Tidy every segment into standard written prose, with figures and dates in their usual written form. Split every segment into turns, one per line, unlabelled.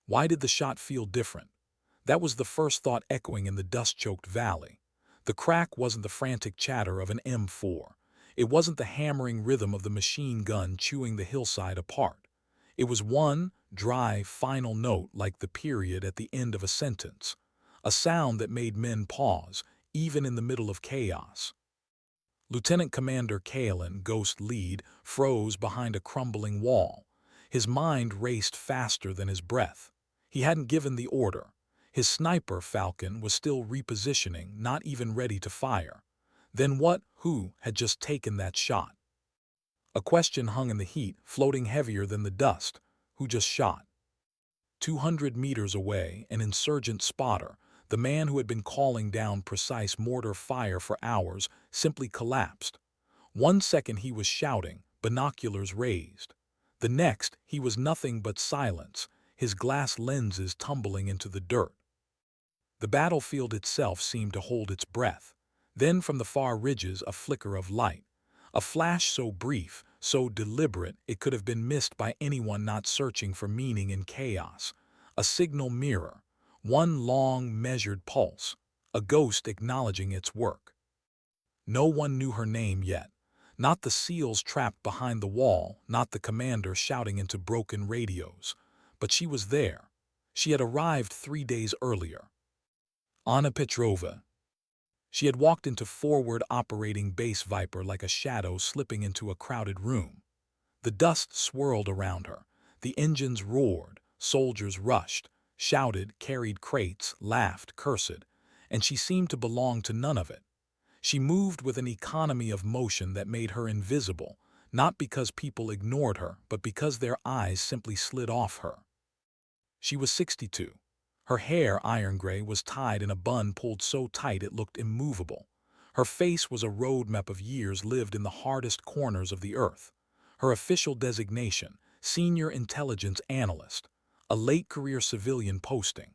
Why did the shot feel different? That was the first thought echoing in the dust-choked valley. The crack wasn't the frantic chatter of an M4. It wasn't the hammering rhythm of the machine gun chewing the hillside apart. It was one dry, final note like the period at the end of a sentence. A sound that made men pause, even in the middle of chaos. Lieutenant Commander Kalen, Ghost Lead, froze behind a crumbling wall. His mind raced faster than his breath. He hadn't given the order. His sniper, Falcon, was still repositioning, not even ready to fire. Then who had just taken that shot? A question hung in the heat, floating heavier than the dust. Who just shot? 200 meters away, an insurgent spotter, the man who had been calling down precise mortar fire for hours, simply collapsed. 1 second he was shouting, binoculars raised. The next, he was nothing but silence, his glass lenses tumbling into the dirt. The battlefield itself seemed to hold its breath. Then from the far ridges a flicker of light. A flash so brief, so deliberate it could have been missed by anyone not searching for meaning in chaos. A signal mirror. One long, measured pulse. A ghost acknowledging its work. No one knew her name yet. Not the SEALs trapped behind the wall, not the commander shouting into broken radios. But she was there. She had arrived 3 days earlier. Ana Petrova. She had walked into forward operating base Viper like a shadow slipping into a crowded room. The dust swirled around her. The engines roared. Soldiers rushed, shouted, carried crates, laughed, cursed, and she seemed to belong to none of it. She moved with an economy of motion that made her invisible, not because people ignored her, but because their eyes simply slid off her. She was 62. Her hair, iron gray, was tied in a bun pulled so tight it looked immovable. Her face was a roadmap of years lived in the hardest corners of the earth. Her official designation, Senior Intelligence Analyst, a late-career civilian posting.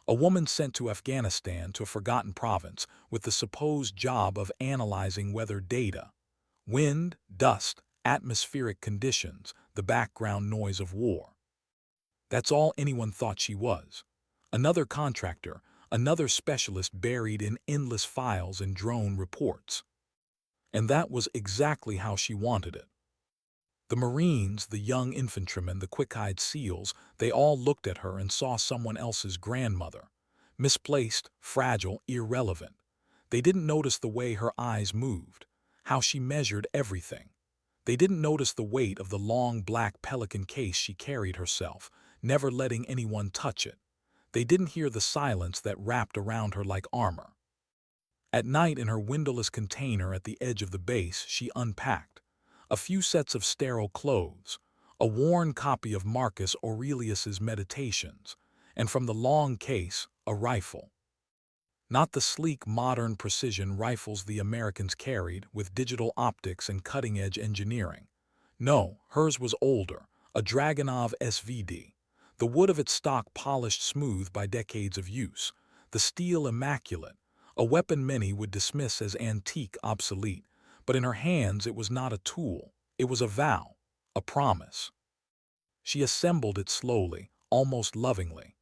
A woman sent to Afghanistan, to a forgotten province, with the supposed job of analyzing weather data. Wind, dust, atmospheric conditions, the background noise of war. That's all anyone thought she was. Another contractor, another specialist buried in endless files and drone reports. And that was exactly how she wanted it. The Marines, the young infantrymen, the quick-eyed SEALs, they all looked at her and saw someone else's grandmother. Misplaced, fragile, irrelevant. They didn't notice the way her eyes moved, how she measured everything. They didn't notice the weight of the long black pelican case she carried herself, never letting anyone touch it. They didn't hear the silence that wrapped around her like armor. At night in her windowless container at the edge of the base, she unpacked. A few sets of sterile clothes, a worn copy of Marcus Aurelius's Meditations, and from the long case, a rifle. Not the sleek, modern precision rifles the Americans carried with digital optics and cutting-edge engineering. No, hers was older, a Dragunov SVD. The wood of its stock polished smooth by decades of use, the steel immaculate, a weapon many would dismiss as antique, obsolete, but in her hands it was not a tool, it was a vow, a promise. She assembled it slowly, almost lovingly,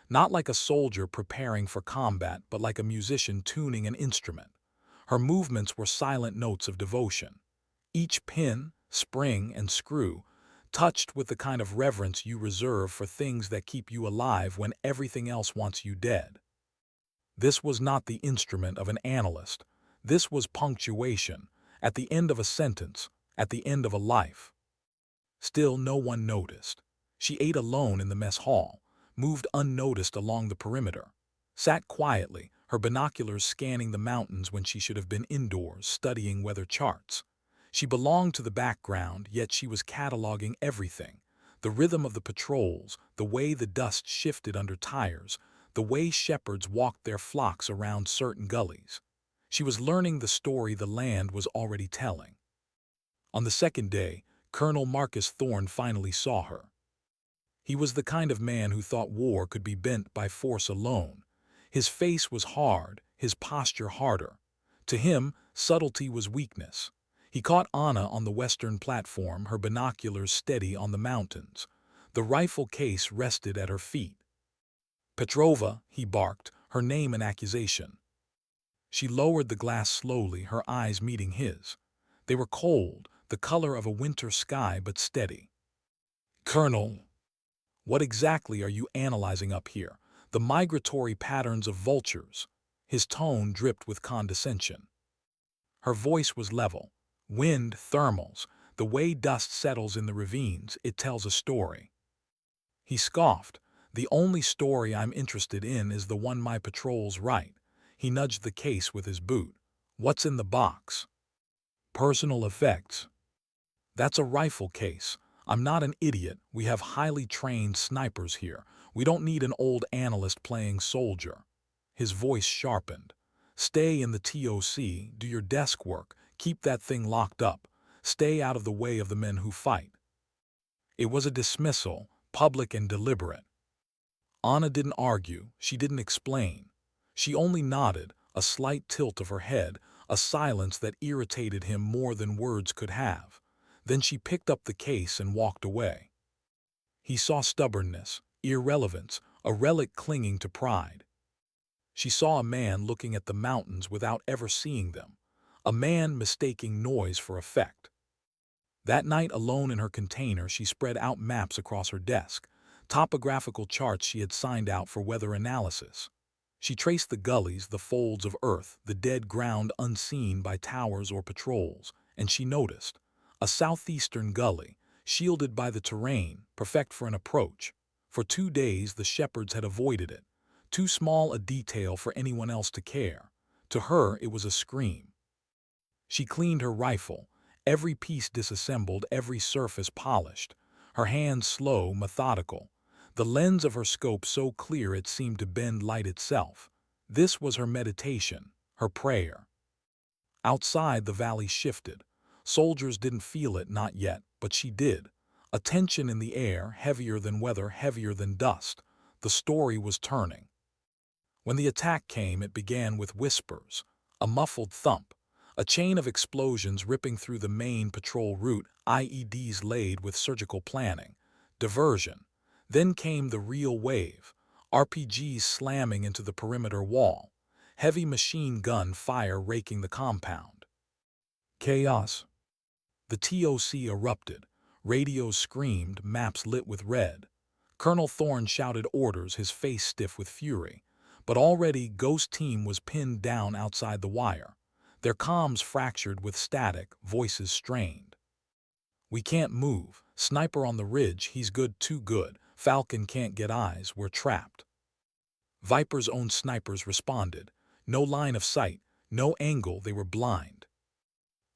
not like a soldier preparing for combat, but like a musician tuning an instrument. Her movements were silent notes of devotion. Each pin, spring, and screw touched with the kind of reverence you reserve for things that keep you alive when everything else wants you dead. This was not the instrument of an analyst. This was punctuation, at the end of a sentence, at the end of a life. Still no one noticed. She ate alone in the mess hall, moved unnoticed along the perimeter, sat quietly, her binoculars scanning the mountains when she should have been indoors studying weather charts. She belonged to the background, yet she was cataloging everything. The rhythm of the patrols, the way the dust shifted under tires, the way shepherds walked their flocks around certain gullies. She was learning the story the land was already telling. On the second day, Colonel Marcus Thorne finally saw her. He was the kind of man who thought war could be bent by force alone. His face was hard, his posture harder. To him, subtlety was weakness. He caught Anna on the western platform, her binoculars steady on the mountains. The rifle case rested at her feet. Petrova, he barked, her name an accusation. She lowered the glass slowly, her eyes meeting his. They were cold, the color of a winter sky, but steady. Colonel, what exactly are you analyzing up here? The migratory patterns of vultures. His tone dripped with condescension. Her voice was level. Wind, thermals, the way dust settles in the ravines, it tells a story. He scoffed. The only story I'm interested in is the one my patrols write. He nudged the case with his boot. What's in the box? Personal effects. That's a rifle case. I'm not an idiot. We have highly trained snipers here. We don't need an old analyst playing soldier. His voice sharpened. Stay in the TOC, do your desk work, keep that thing locked up. Stay out of the way of the men who fight. It was a dismissal, public and deliberate. Ana didn't argue, she didn't explain. She only nodded, a slight tilt of her head, a silence that irritated him more than words could have. Then she picked up the case and walked away. He saw stubbornness, irrelevance, a relic clinging to pride. She saw a man looking at the mountains without ever seeing them, a man mistaking noise for effect. That night, alone in her container, she spread out maps across her desk, topographical charts she had signed out for weather analysis. She traced the gullies, the folds of earth, the dead ground unseen by towers or patrols, and she noticed a southeastern gully, shielded by the terrain, perfect for an approach. For 2 days the shepherds had avoided it, too small a detail for anyone else to care. To her it was a scream. She cleaned her rifle, every piece disassembled, every surface polished, her hands slow, methodical, the lens of her scope so clear it seemed to bend light itself. This was her meditation, her prayer. Outside, the valley shifted. Soldiers didn't feel it, not yet, but she did. A tension in the air, heavier than weather, heavier than dust. The story was turning. When the attack came, it began with whispers, a muffled thump, a chain of explosions ripping through the main patrol route, IEDs laid with surgical planning, diversion. Then came the real wave, RPGs slamming into the perimeter wall, heavy machine gun fire raking the compound. Chaos. The TOC erupted. Radios screamed, maps lit with red. Colonel Thorne shouted orders, his face stiff with fury. But already Ghost Team was pinned down outside the wire. Their comms fractured with static, voices strained. We can't move. Sniper on the ridge, he's good, too good. Falcon can't get eyes, we're trapped. Viper's own snipers responded. No line of sight, no angle, they were blind.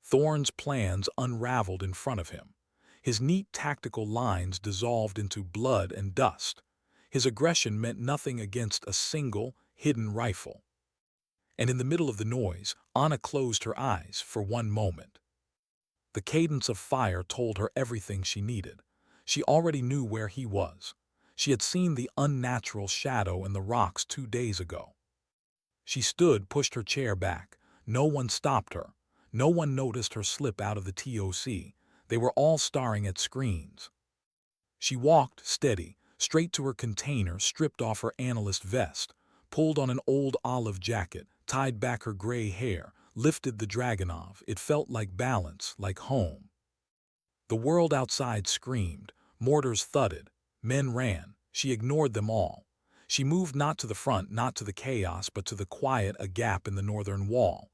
Thorne's plans unraveled in front of him. His neat tactical lines dissolved into blood and dust. His aggression meant nothing against a single, hidden rifle. And in the middle of the noise, Ana closed her eyes for one moment. The cadence of fire told her everything she needed. She already knew where he was. She had seen the unnatural shadow in the rocks 2 days ago. She stood, pushed her chair back. No one stopped her. No one noticed her slip out of the TOC. They were all staring at screens. She walked, steady, straight to her container, stripped off her analyst vest, pulled on an old olive jacket, tied back her gray hair, lifted the Dragunov. It felt like balance, like home. The world outside screamed. Mortars thudded. Men ran. She ignored them all. She moved not to the front, not to the chaos, but to the quiet, a gap in the northern wall.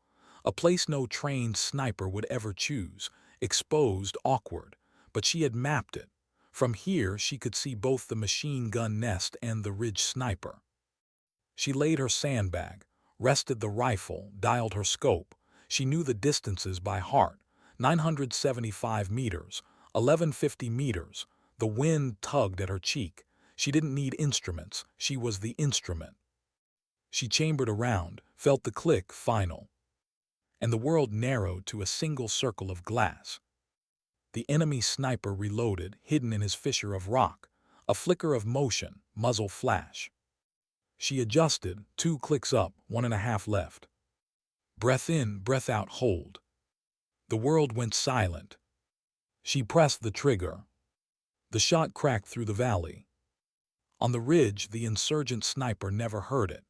A place no trained sniper would ever choose, exposed, awkward. But she had mapped it. From here she could see both the machine gun nest and the ridge sniper. She laid her sandbag, rested the rifle, dialed her scope. She knew the distances by heart. 975 meters, 1150 meters. The wind tugged at her cheek. She didn't need instruments. She was the instrument. She chambered around, felt the click, final. And the world narrowed to a single circle of glass. The enemy sniper reloaded, hidden in his fissure of rock. A flicker of motion, muzzle flash. She adjusted, 2 clicks up, 1.5 left. Breath in, breath out, hold. The world went silent. She pressed the trigger. The shot cracked through the valley. On the ridge, the insurgent sniper never heard it.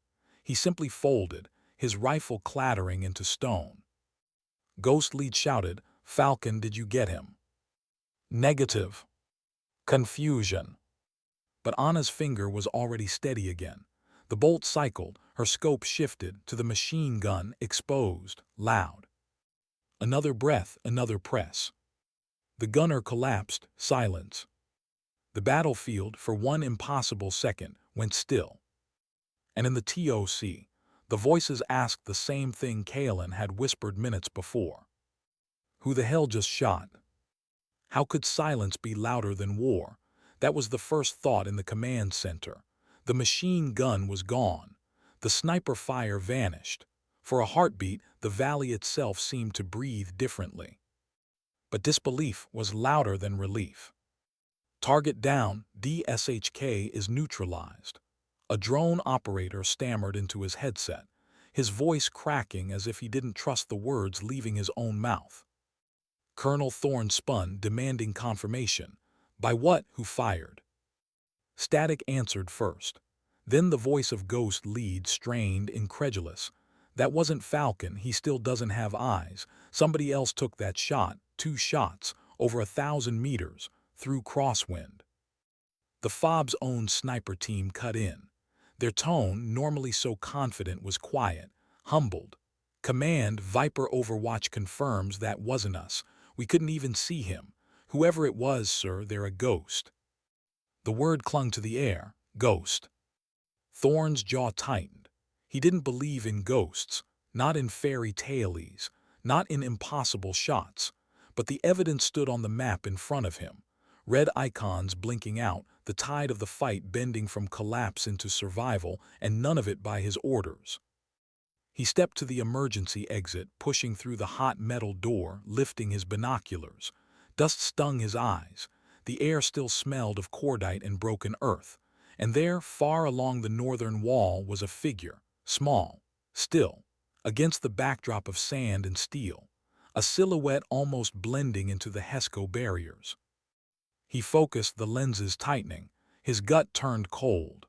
He simply folded, his rifle clattering into stone. Ghost Lead shouted, "Falcon, did you get him?" Negative. Confusion. But Anna's finger was already steady again. The bolt cycled, her scope shifted to the machine gun, exposed, loud. Another breath, another press. The gunner collapsed, silence. The battlefield, for one impossible second, went still. And in the TOC, the voices asked the same thing Kalen had whispered minutes before. Who the hell just shot? How could silence be louder than war? That was the first thought in the command center. The machine gun was gone. The sniper fire vanished. For a heartbeat, the valley itself seemed to breathe differently. But disbelief was louder than relief. Target down, DSHK is neutralized. A drone operator stammered into his headset, his voice cracking as if he didn't trust the words leaving his own mouth. Colonel Thorne spun, demanding confirmation. By what? Who fired? Static answered first. Then the voice of Ghost Lead, strained, incredulous. That wasn't Falcon, he still doesn't have eyes. Somebody else took that shot, 2 shots, over 1,000 meters, through crosswind. The FOB's own sniper team cut in. Their tone, normally so confident, was quiet, humbled. Command, Viper Overwatch confirms that wasn't us. We couldn't even see him. Whoever it was, sir, they're a ghost. The word clung to the air, ghost. Thorne's jaw tightened. He didn't believe in ghosts, not in fairy tales, not in impossible shots. But the evidence stood on the map in front of him. Red icons blinking out, the tide of the fight bending from collapse into survival, and none of it by his orders. He stepped to the emergency exit, pushing through the hot metal door, lifting his binoculars. Dust stung his eyes. The air still smelled of cordite and broken earth. And there, far along the northern wall, was a figure, small, still, against the backdrop of sand and steel, a silhouette almost blending into the HESCO barriers. He focused, the lenses tightening. His gut turned cold.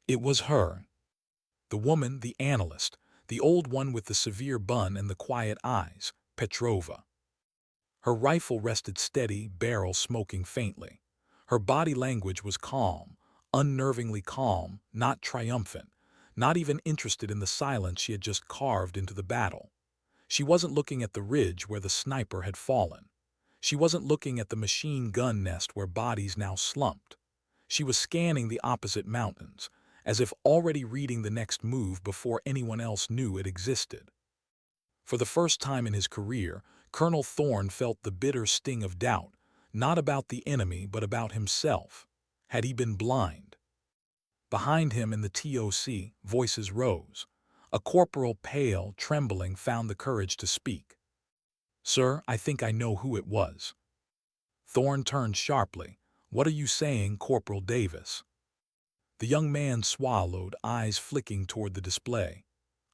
It was her. The woman, the analyst, the old one with the severe bun and the quiet eyes, Petrova. Her rifle rested steady, barrel smoking faintly. Her body language was calm, unnervingly calm, not triumphant, not even interested in the silence she had just carved into the battle. She wasn't looking at the ridge where the sniper had fallen. She wasn't looking at the machine gun nest where bodies now slumped. She was scanning the opposite mountains, as if already reading the next move before anyone else knew it existed. For the first time in his career, Colonel Thorne felt the bitter sting of doubt, not about the enemy but about himself. Had he been blind? Behind him in the TOC, voices rose. A corporal, pale, trembling, found the courage to speak. "Sir, I think I know who it was." Thorne turned sharply. "What are you saying, Corporal Davis?" The young man swallowed, eyes flicking toward the display.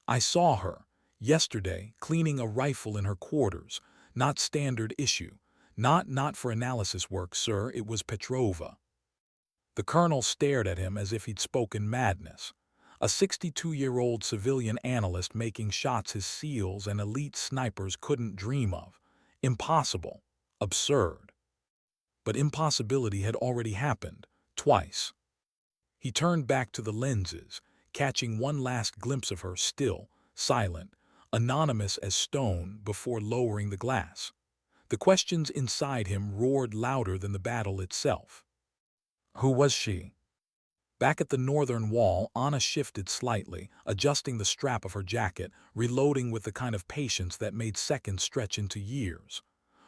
"I saw her, yesterday, cleaning a rifle in her quarters. Not standard issue. Not for analysis work, sir, it was Petrova." The colonel stared at him as if he'd spoken madness. A 62-year-old civilian analyst making shots his SEALs and elite snipers couldn't dream of. Impossible. Absurd. But impossibility had already happened, twice. He turned back to the lenses, catching one last glimpse of her, still, silent, anonymous as stone, before lowering the glass. The questions inside him roared louder than the battle itself. Who was she? Back at the northern wall, Anna shifted slightly, adjusting the strap of her jacket, reloading with the kind of patience that made seconds stretch into years.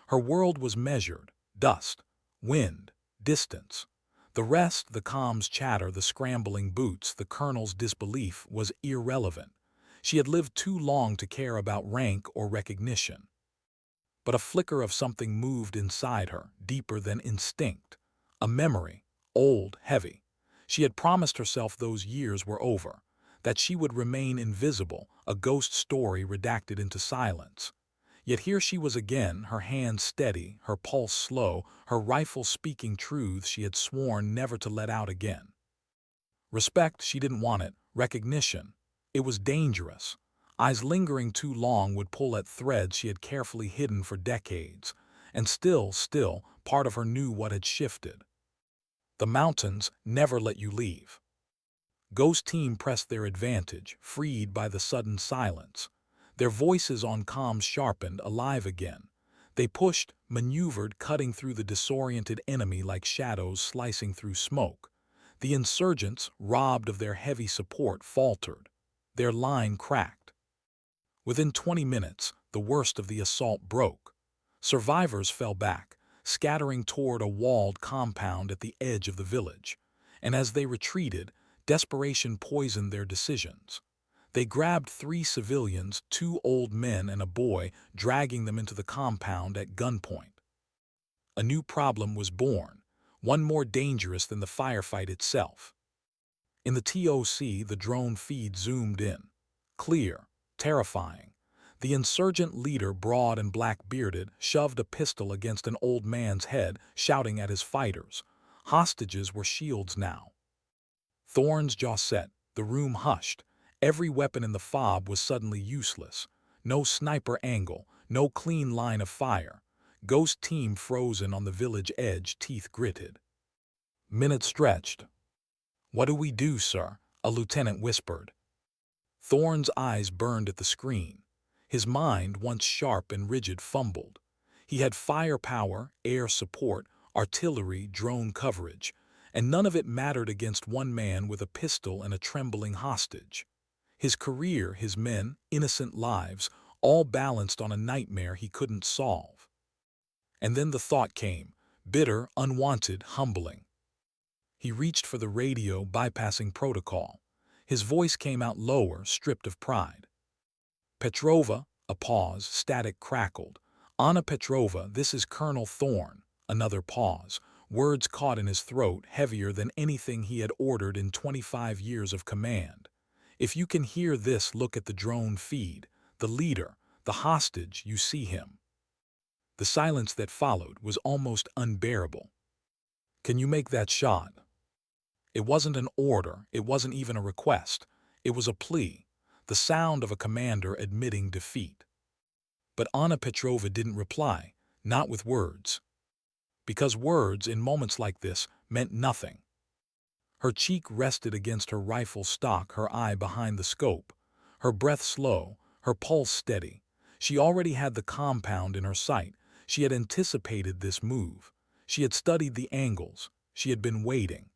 Her world was measured: dust, wind, distance. The rest, the comms chatter, the scrambling boots, the colonel's disbelief, was irrelevant. She had lived too long to care about rank or recognition. But a flicker of something moved inside her, deeper than instinct. A memory, old, heavy. She had promised herself those years were over, that she would remain invisible, a ghost story redacted into silence. Yet here she was again, her hand steady, her pulse slow, her rifle speaking truths she had sworn never to let out again. Respect, she didn't want it. Recognition. It was dangerous. Eyes lingering too long would pull at threads she had carefully hidden for decades. And still, part of her knew what had shifted. The mountains never let you leave. Ghost Team pressed their advantage, freed by the sudden silence. Their voices on comms sharpened, alive again. They pushed, maneuvered, cutting through the disoriented enemy like shadows slicing through smoke. The insurgents, robbed of their heavy support, faltered. Their line cracked. Within 20 minutes, the worst of the assault broke. Survivors fell back, scattering toward a walled compound at the edge of the village. And as they retreated, desperation poisoned their decisions. They grabbed 3 civilians, 2 old men and a boy, dragging them into the compound at gunpoint. A new problem was born, one more dangerous than the firefight itself. In the TOC, the drone feed zoomed in. Clear, terrifying. The insurgent leader, broad and black-bearded, shoved a pistol against an old man's head, shouting at his fighters. Hostages were shields now. Thorne's jaw set, the room hushed. Every weapon in the fob was suddenly useless. No sniper angle, no clean line of fire. Ghost Team frozen on the village edge, teeth gritted. Minutes stretched. "What do we do, sir?" a lieutenant whispered. Thorne's eyes burned at the screen. His mind, once sharp and rigid, fumbled. He had firepower, air support, artillery, drone coverage, and none of it mattered against one man with a pistol and a trembling hostage. His career, his men, innocent lives, all balanced on a nightmare he couldn't solve. And then the thought came, bitter, unwanted, humbling. He reached for the radio, bypassing protocol. His voice came out lower, stripped of pride. "Petrova," a pause, static crackled. "Ana Petrova, this is Colonel Thorne." Another pause. Words caught in his throat, heavier than anything he had ordered in 25 years of command. "If you can hear this, look at the drone feed. The leader, the hostage, you see him." The silence that followed was almost unbearable. "Can you make that shot?" It wasn't an order, it wasn't even a request. It was a plea, the sound of a commander admitting defeat. But Ana Petrova didn't reply, not with words. Because words, in moments like this, meant nothing. Her cheek rested against her rifle stock, her eye behind the scope, her breath slow, her pulse steady. She already had the compound in her sight. She had anticipated this move. She had studied the angles. She had been waiting.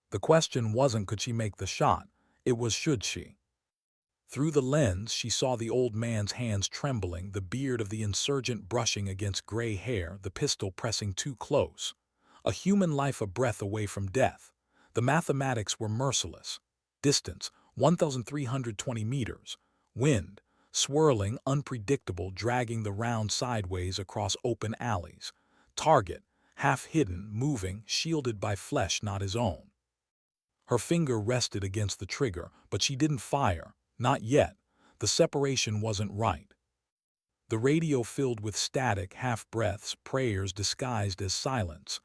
The question wasn't could she make the shot, it was should she. Through the lens, she saw the old man's hands trembling, the beard of the insurgent brushing against gray hair, the pistol pressing too close. A human life a breath away from death. The mathematics were merciless. Distance, 1,320 meters. Wind, swirling, unpredictable, dragging the round sideways across open alleys. Target, half hidden, moving, shielded by flesh not his own. Her finger rested against the trigger, but she didn't fire. Not yet. The separation wasn't right. The radio filled with static, half-breaths, prayers disguised as silence.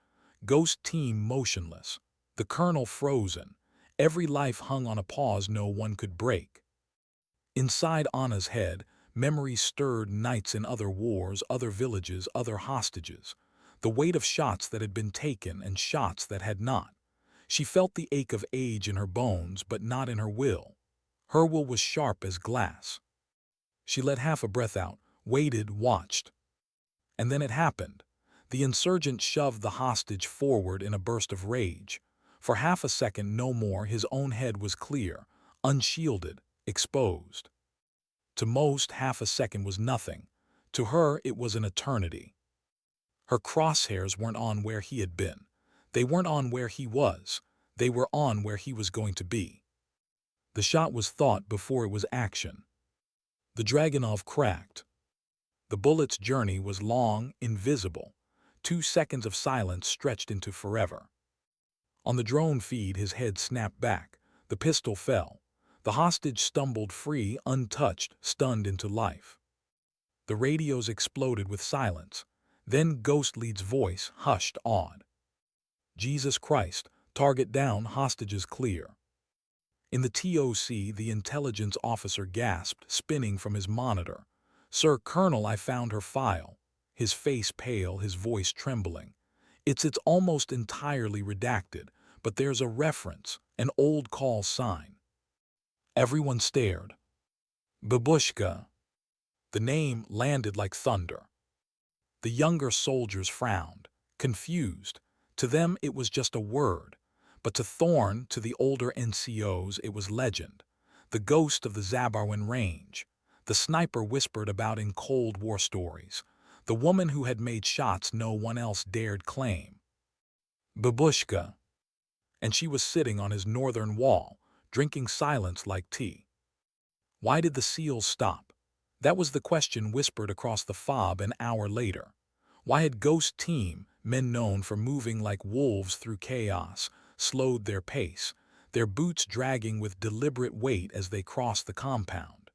Ghost Team motionless. The colonel frozen. Every life hung on a pause no one could break. Inside Anna's head, memories stirred, nights in other wars, other villages, other hostages. The weight of shots that had been taken and shots that had not. She felt the ache of age in her bones, but not in her will. Her will was sharp as glass. She let half a breath out, waited, watched. And then it happened. The insurgent shoved the hostage forward in a burst of rage. For half a second, no more, his own head was clear, unshielded, exposed. To most, half a second was nothing. To her, it was an eternity. Her crosshairs weren't on where he had been. They weren't on where he was. They were on where he was going to be. The shot was thought before it was action. The Dragunov cracked. The bullet's journey was long, invisible. 2 seconds of silence stretched into forever. On the drone feed, his head snapped back. The pistol fell. The hostage stumbled free, untouched, stunned into life. The radios exploded with silence. Then Ghost Lead's voice, hushed, awed. "Jesus Christ, target down, hostages clear." In the TOC, the intelligence officer gasped, spinning from his monitor. "Sir Colonel, I found her file." His face pale, his voice trembling. It's almost entirely redacted, but there's a reference, an old call sign." Everyone stared. Babushka. The name landed like thunder. The younger soldiers frowned, confused. To them it was just a word, but to Thorne, to the older NCOs, it was legend. The ghost of the Zabarwin Range. The sniper whispered about in Cold War stories. The woman who had made shots no one else dared claim. Babushka. And she was sitting on his northern wall, drinking silence like tea. Why did the SEALs stop? That was the question whispered across the fob an hour later. Why had Ghost Team, men known for moving like wolves through chaos, slowed their pace, their boots dragging with deliberate weight as they crossed the compound?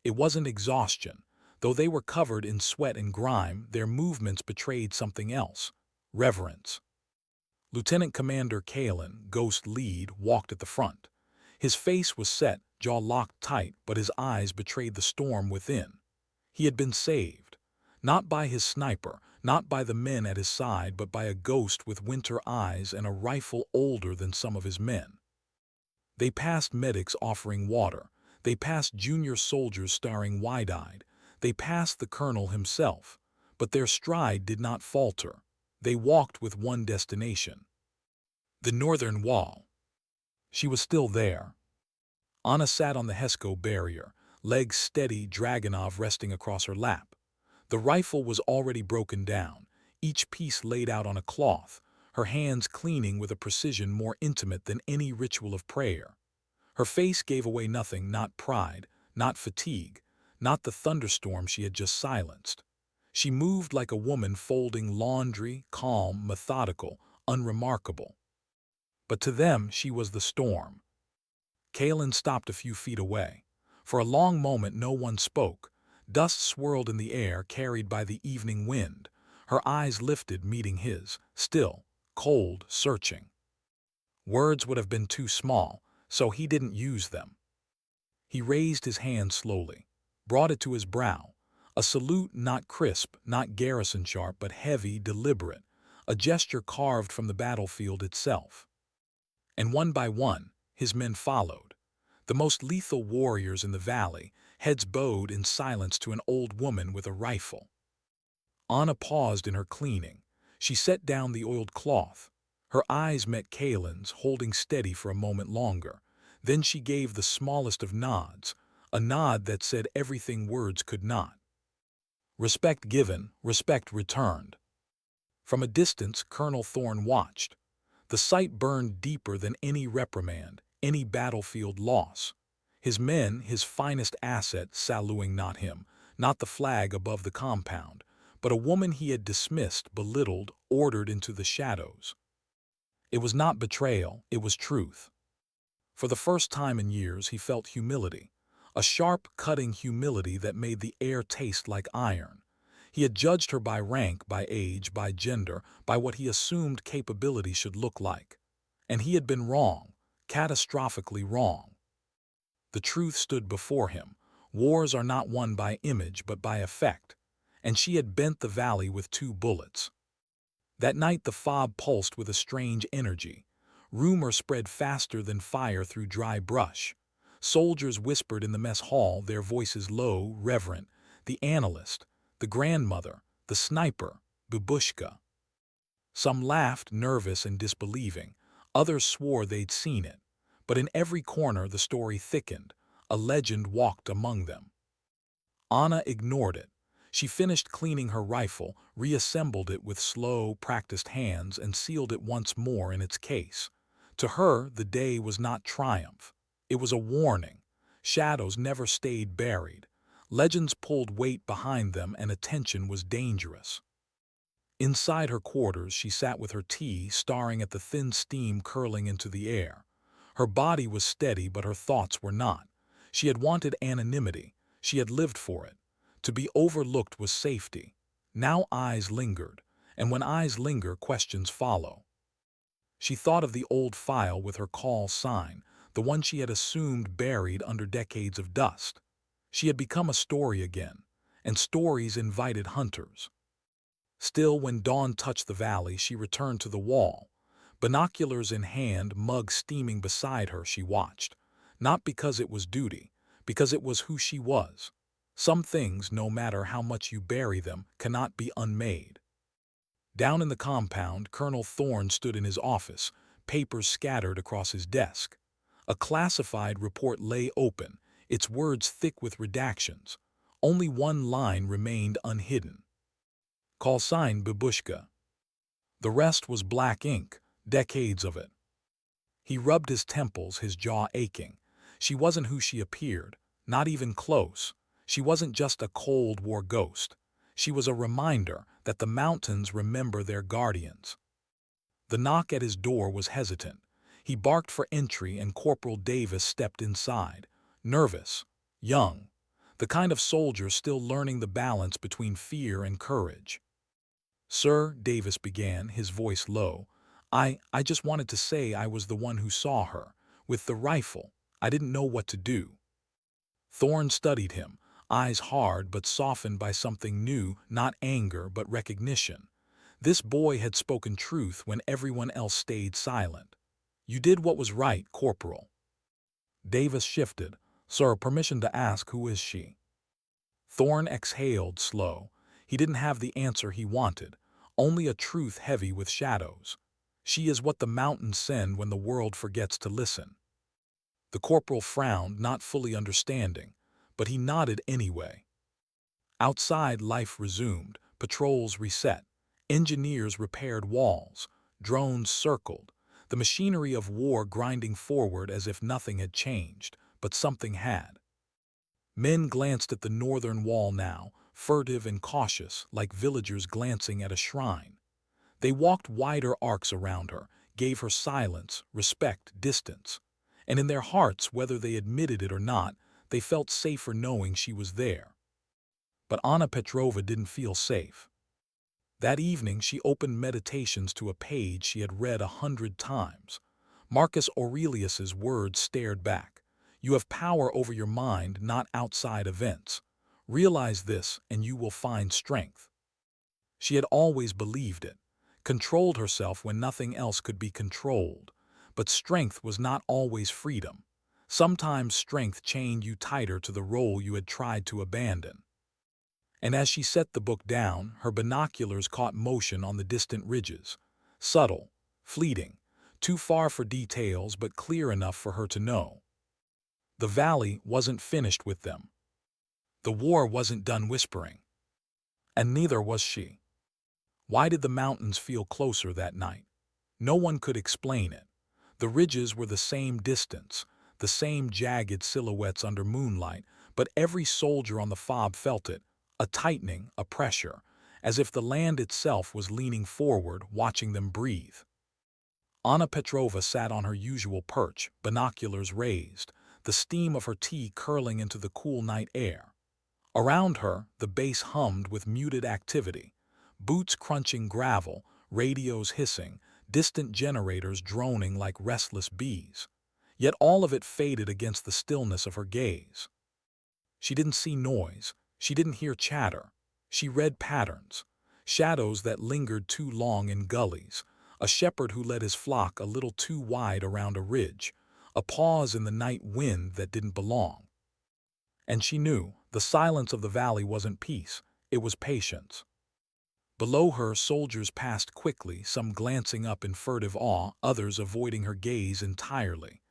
It wasn't exhaustion. Though they were covered in sweat and grime, their movements betrayed something else: reverence. Lieutenant Commander Kalin, Ghost Lead, walked at the front. His face was set, jaw locked tight, but his eyes betrayed the storm within. He had been saved. Not by his sniper, not by the men at his side, but by a ghost with winter eyes and a rifle older than some of his men. They passed medics offering water. They passed junior soldiers staring wide-eyed. They passed the colonel himself. But their stride did not falter. They walked with one destination: the northern wall. She was still there. Anna sat on the Hesko barrier, legs steady, Dragunov resting across her lap. The rifle was already broken down, each piece laid out on a cloth, her hands cleaning with a precision more intimate than any ritual of prayer. Her face gave away nothing, not pride, not fatigue, not the thunderstorm she had just silenced. She moved like a woman folding laundry, calm, methodical, unremarkable. But to them she was the storm. Kalin stopped a few feet away. For a long moment no one spoke. Dust swirled in the air, carried by the evening wind. Her eyes lifted, meeting his, still, cold, searching. Words would have been too small, so he didn't use them. He raised his hand slowly, brought it to his brow. A salute not crisp, not garrison sharp, but heavy, deliberate. A gesture carved from the battlefield itself. And one by one, his men followed. The most lethal warriors in the valley, heads bowed in silence to an old woman with a rifle. Anna paused in her cleaning. She set down the oiled cloth. Her eyes met Kalin's, holding steady for a moment longer. Then she gave the smallest of nods, a nod that said everything words could not. Respect given, respect returned. From a distance, Colonel Thorne watched. The sight burned deeper than any reprimand, any battlefield loss. His men, his finest asset, saluting not him, not the flag above the compound, but a woman he had dismissed, belittled, ordered into the shadows. It was not betrayal, it was truth. For the first time in years he felt humility, a sharp, cutting humility that made the air taste like iron. He had judged her by rank, by age, by gender, by what he assumed capability should look like. And he had been wrong, catastrophically wrong. The truth stood before him. Wars are not won by image but by effect. And she had bent the valley with 2 bullets. That night the fob pulsed with a strange energy. Rumor spread faster than fire through dry brush. Soldiers whispered in the mess hall, their voices low, reverent. The analyst, the grandmother, the sniper, Babushka. Some laughed, nervous and disbelieving. Others swore they'd seen it. But in every corner the story thickened. A legend walked among them. Anna ignored it. She finished cleaning her rifle, reassembled it with slow, practiced hands, and sealed it once more in its case. To her, the day was not triumph. It was a warning. Shadows never stayed buried. Legends pulled weight behind them, and attention was dangerous. Inside her quarters, she sat with her tea, staring at the thin steam curling into the air. Her body was steady, but her thoughts were not. She had wanted anonymity. She had lived for it. To be overlooked was safety. Now eyes lingered, and when eyes linger, questions follow. She thought of the old file with her call sign, the one she had assumed buried under decades of dust. She had become a story again, and stories invited hunters. Still, when dawn touched the valley, she returned to the wall. Binoculars in hand, mug steaming beside her, she watched. Not because it was duty, because it was who she was. Some things, no matter how much you bury them, cannot be unmade. Down in the compound, Colonel Thorne stood in his office, papers scattered across his desk. A classified report lay open, its words thick with redactions. Only one line remained unhidden. Call sign Babushka. The rest was black ink, decades of it. He rubbed his temples, his jaw aching. She wasn't who she appeared, not even close. She wasn't just a Cold War ghost. She was a reminder that the mountains remember their guardians. The knock at his door was hesitant. He barked for entry and Corporal Davis stepped inside, nervous, young, the kind of soldier still learning the balance between fear and courage. "Sir," Davis began, his voice low, I just wanted to say I was the one who saw her, with the rifle. I didn't know what to do." Thorne studied him, eyes hard but softened by something new, not anger but recognition. This boy had spoken truth when everyone else stayed silent. "You did what was right, Corporal." Davis shifted. "Sir, permission to ask, who is she?" Thorne exhaled, slow. He didn't have the answer he wanted, only a truth heavy with shadows. "She is what the mountains send when the world forgets to listen." The corporal frowned, not fully understanding, but he nodded anyway. Outside, life resumed, patrols reset, engineers repaired walls, drones circled, the machinery of war grinding forward as if nothing had changed, but something had. Men glanced at the northern wall now, furtive and cautious, like villagers glancing at a shrine. They walked wider arcs around her, gave her silence, respect, distance. And in their hearts, whether they admitted it or not, they felt safer knowing she was there. But Ana Petrova didn't feel safe. That evening she opened Meditations to a page she had read 100 times. Marcus Aurelius's words stared back. "You have power over your mind, not outside events. Realize this and you will find strength." She had always believed it, controlled herself when nothing else could be controlled. But strength was not always freedom. Sometimes strength chained you tighter to the role you had tried to abandon. And as she set the book down, her binoculars caught motion on the distant ridges. Subtle, fleeting, too far for details but clear enough for her to know. The valley wasn't finished with them. The war wasn't done whispering. And neither was she. Why did the mountains feel closer that night? No one could explain it. The ridges were the same distance, the same jagged silhouettes under moonlight, but every soldier on the fob felt it, a tightening, a pressure, as if the land itself was leaning forward, watching them breathe. Ana Petrova sat on her usual perch, binoculars raised, the steam of her tea curling into the cool night air. Around her, the base hummed with muted activity, boots crunching gravel, radios hissing, distant generators droning like restless bees. Yet all of it faded against the stillness of her gaze. She didn't see noise. She didn't hear chatter. She read patterns, shadows that lingered too long in gullies, a shepherd who led his flock a little too wide around a ridge, a pause in the night wind that didn't belong. And she knew the silence of the valley wasn't peace, it was patience. Below her, soldiers passed quickly, some glancing up in furtive awe, others avoiding her gaze entirely.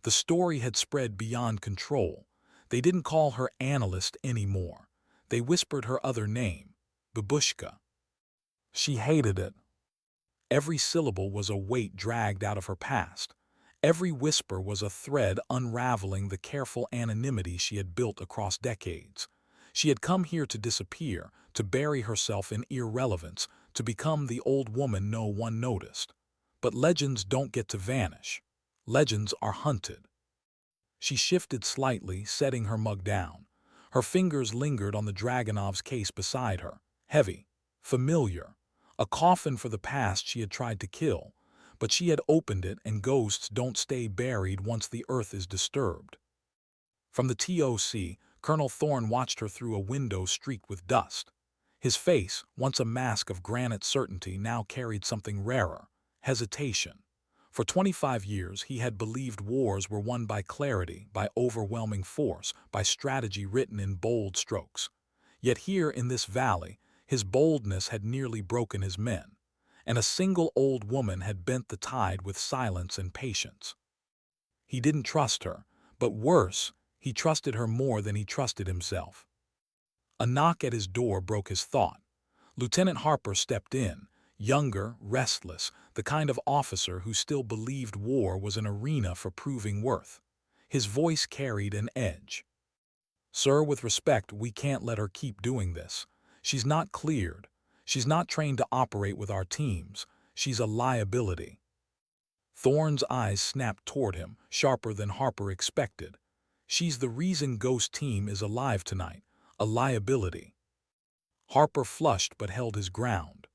The story had spread beyond control. They didn't call her analyst anymore. They whispered her other name, Babushka. She hated it. Every syllable was a weight dragged out of her past. Every whisper was a thread unraveling the careful anonymity she had built across decades. She had come here to disappear, to bury herself in irrelevance, to become the old woman no one noticed. But legends don't get to vanish. Legends are hunted. She shifted slightly, setting her mug down. Her fingers lingered on the Dragonov's case beside her, heavy, familiar, a coffin for the past she had tried to kill. but she had opened it, and ghosts don't stay buried once the earth is disturbed. From the TOC, Colonel Thorne watched her through a window streaked with dust. His face, once a mask of granite certainty, now carried something rarer: hesitation. For 25 years he had believed wars were won by clarity, by overwhelming force, by strategy written in bold strokes. Yet here in this valley, his boldness had nearly broken his men, and a single old woman had bent the tide with silence and patience. He didn't trust her, but worse, he trusted her more than he trusted himself. A knock at his door broke his thought. Lieutenant Harper stepped in, younger, restless, the kind of officer who still believed war was an arena for proving worth. His voice carried an edge. "Sir, with respect, we can't let her keep doing this. She's not cleared. She's not trained to operate with our teams. She's a liability." Thorne's eyes snapped toward him, sharper than Harper expected. "She's the reason Ghost Team is alive tonight. A liability." Harper flushed but held his ground.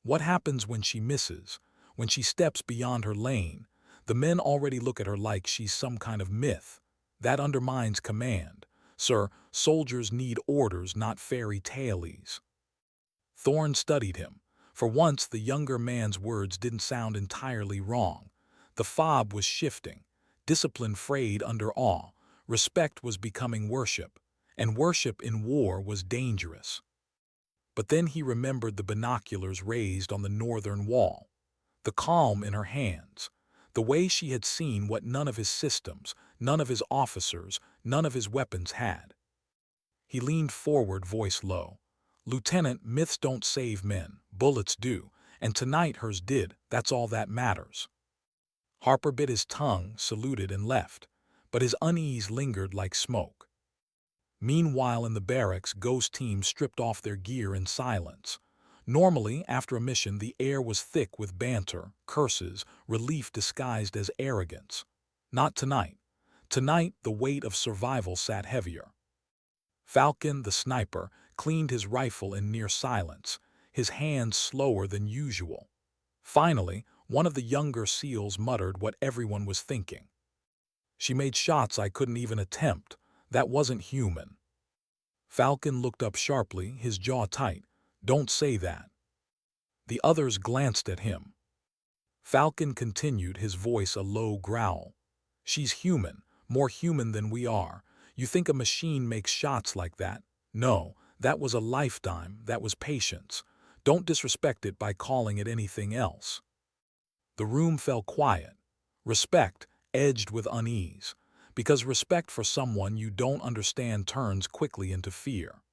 What happens when she misses? When she steps beyond her lane? The men already look at her like she's some kind of myth. That undermines command. "Sir, soldiers need orders, not fairy tales." Thorne studied him. For once, the younger man's words didn't sound entirely wrong. The fob was shifting. Discipline frayed under awe. Respect was becoming worship. And worship in war was dangerous. But then he remembered the binoculars raised on the northern wall. The calm in her hands. The way she had seen what none of his systems, none of his officers, none of his weapons had. He leaned forward, voice low. "Lieutenant, myths don't save men. Bullets do. And tonight hers did. That's all that matters." Harper bit his tongue, saluted, and left. But his unease lingered like smoke. Meanwhile, in the barracks, Ghost Team stripped off their gear in silence. Normally, after a mission, the air was thick with banter, curses, relief disguised as arrogance. Not tonight. Tonight, the weight of survival sat heavier. Falcon, the sniper, cleaned his rifle in near silence, his hands slower than usual. Finally, one of the younger SEALs muttered what everyone was thinking. "She made shots I couldn't even attempt. That wasn't human." Falcon looked up sharply, his jaw tight. "Don't say that." The others glanced at him. Falcon continued, his voice a low growl. "She's human, more human than we are. You think a machine makes shots like that? No, that was a lifetime, that was patience. Don't disrespect it by calling it anything else." The room fell quiet. Respect edged with unease, because respect for someone you don't understand turns quickly into fear.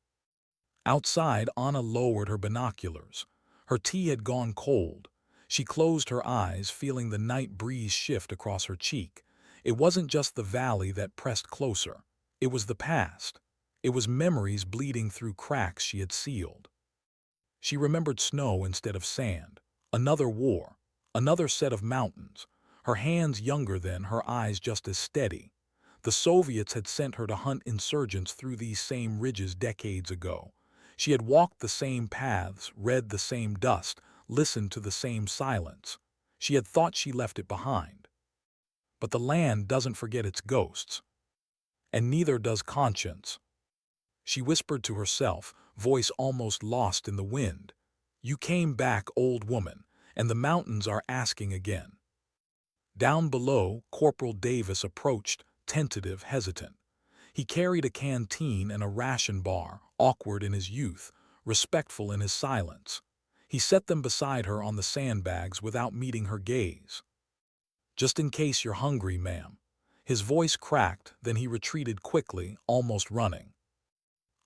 Outside, Ana lowered her binoculars. Her tea had gone cold. She closed her eyes, feeling the night breeze shift across her cheek. It wasn't just the valley that pressed closer. It was the past. It was memories bleeding through cracks she had sealed. She remembered snow instead of sand. Another war. Another set of mountains. Her hands younger then, her eyes just as steady. The Soviets had sent her to hunt insurgents through these same ridges decades ago. She had walked the same paths, read the same dust, listened to the same silence. She had thought she left it behind. But the land doesn't forget its ghosts. And neither does conscience. She whispered to herself, voice almost lost in the wind. "You came back, old woman, and the mountains are asking again." Down below, Corporal Davis approached, tentative, hesitant. He carried a canteen and a ration bar, awkward in his youth, respectful in his silence. He set them beside her on the sandbags without meeting her gaze. "Just in case you're hungry, ma'am." His voice cracked, then he retreated quickly, almost running.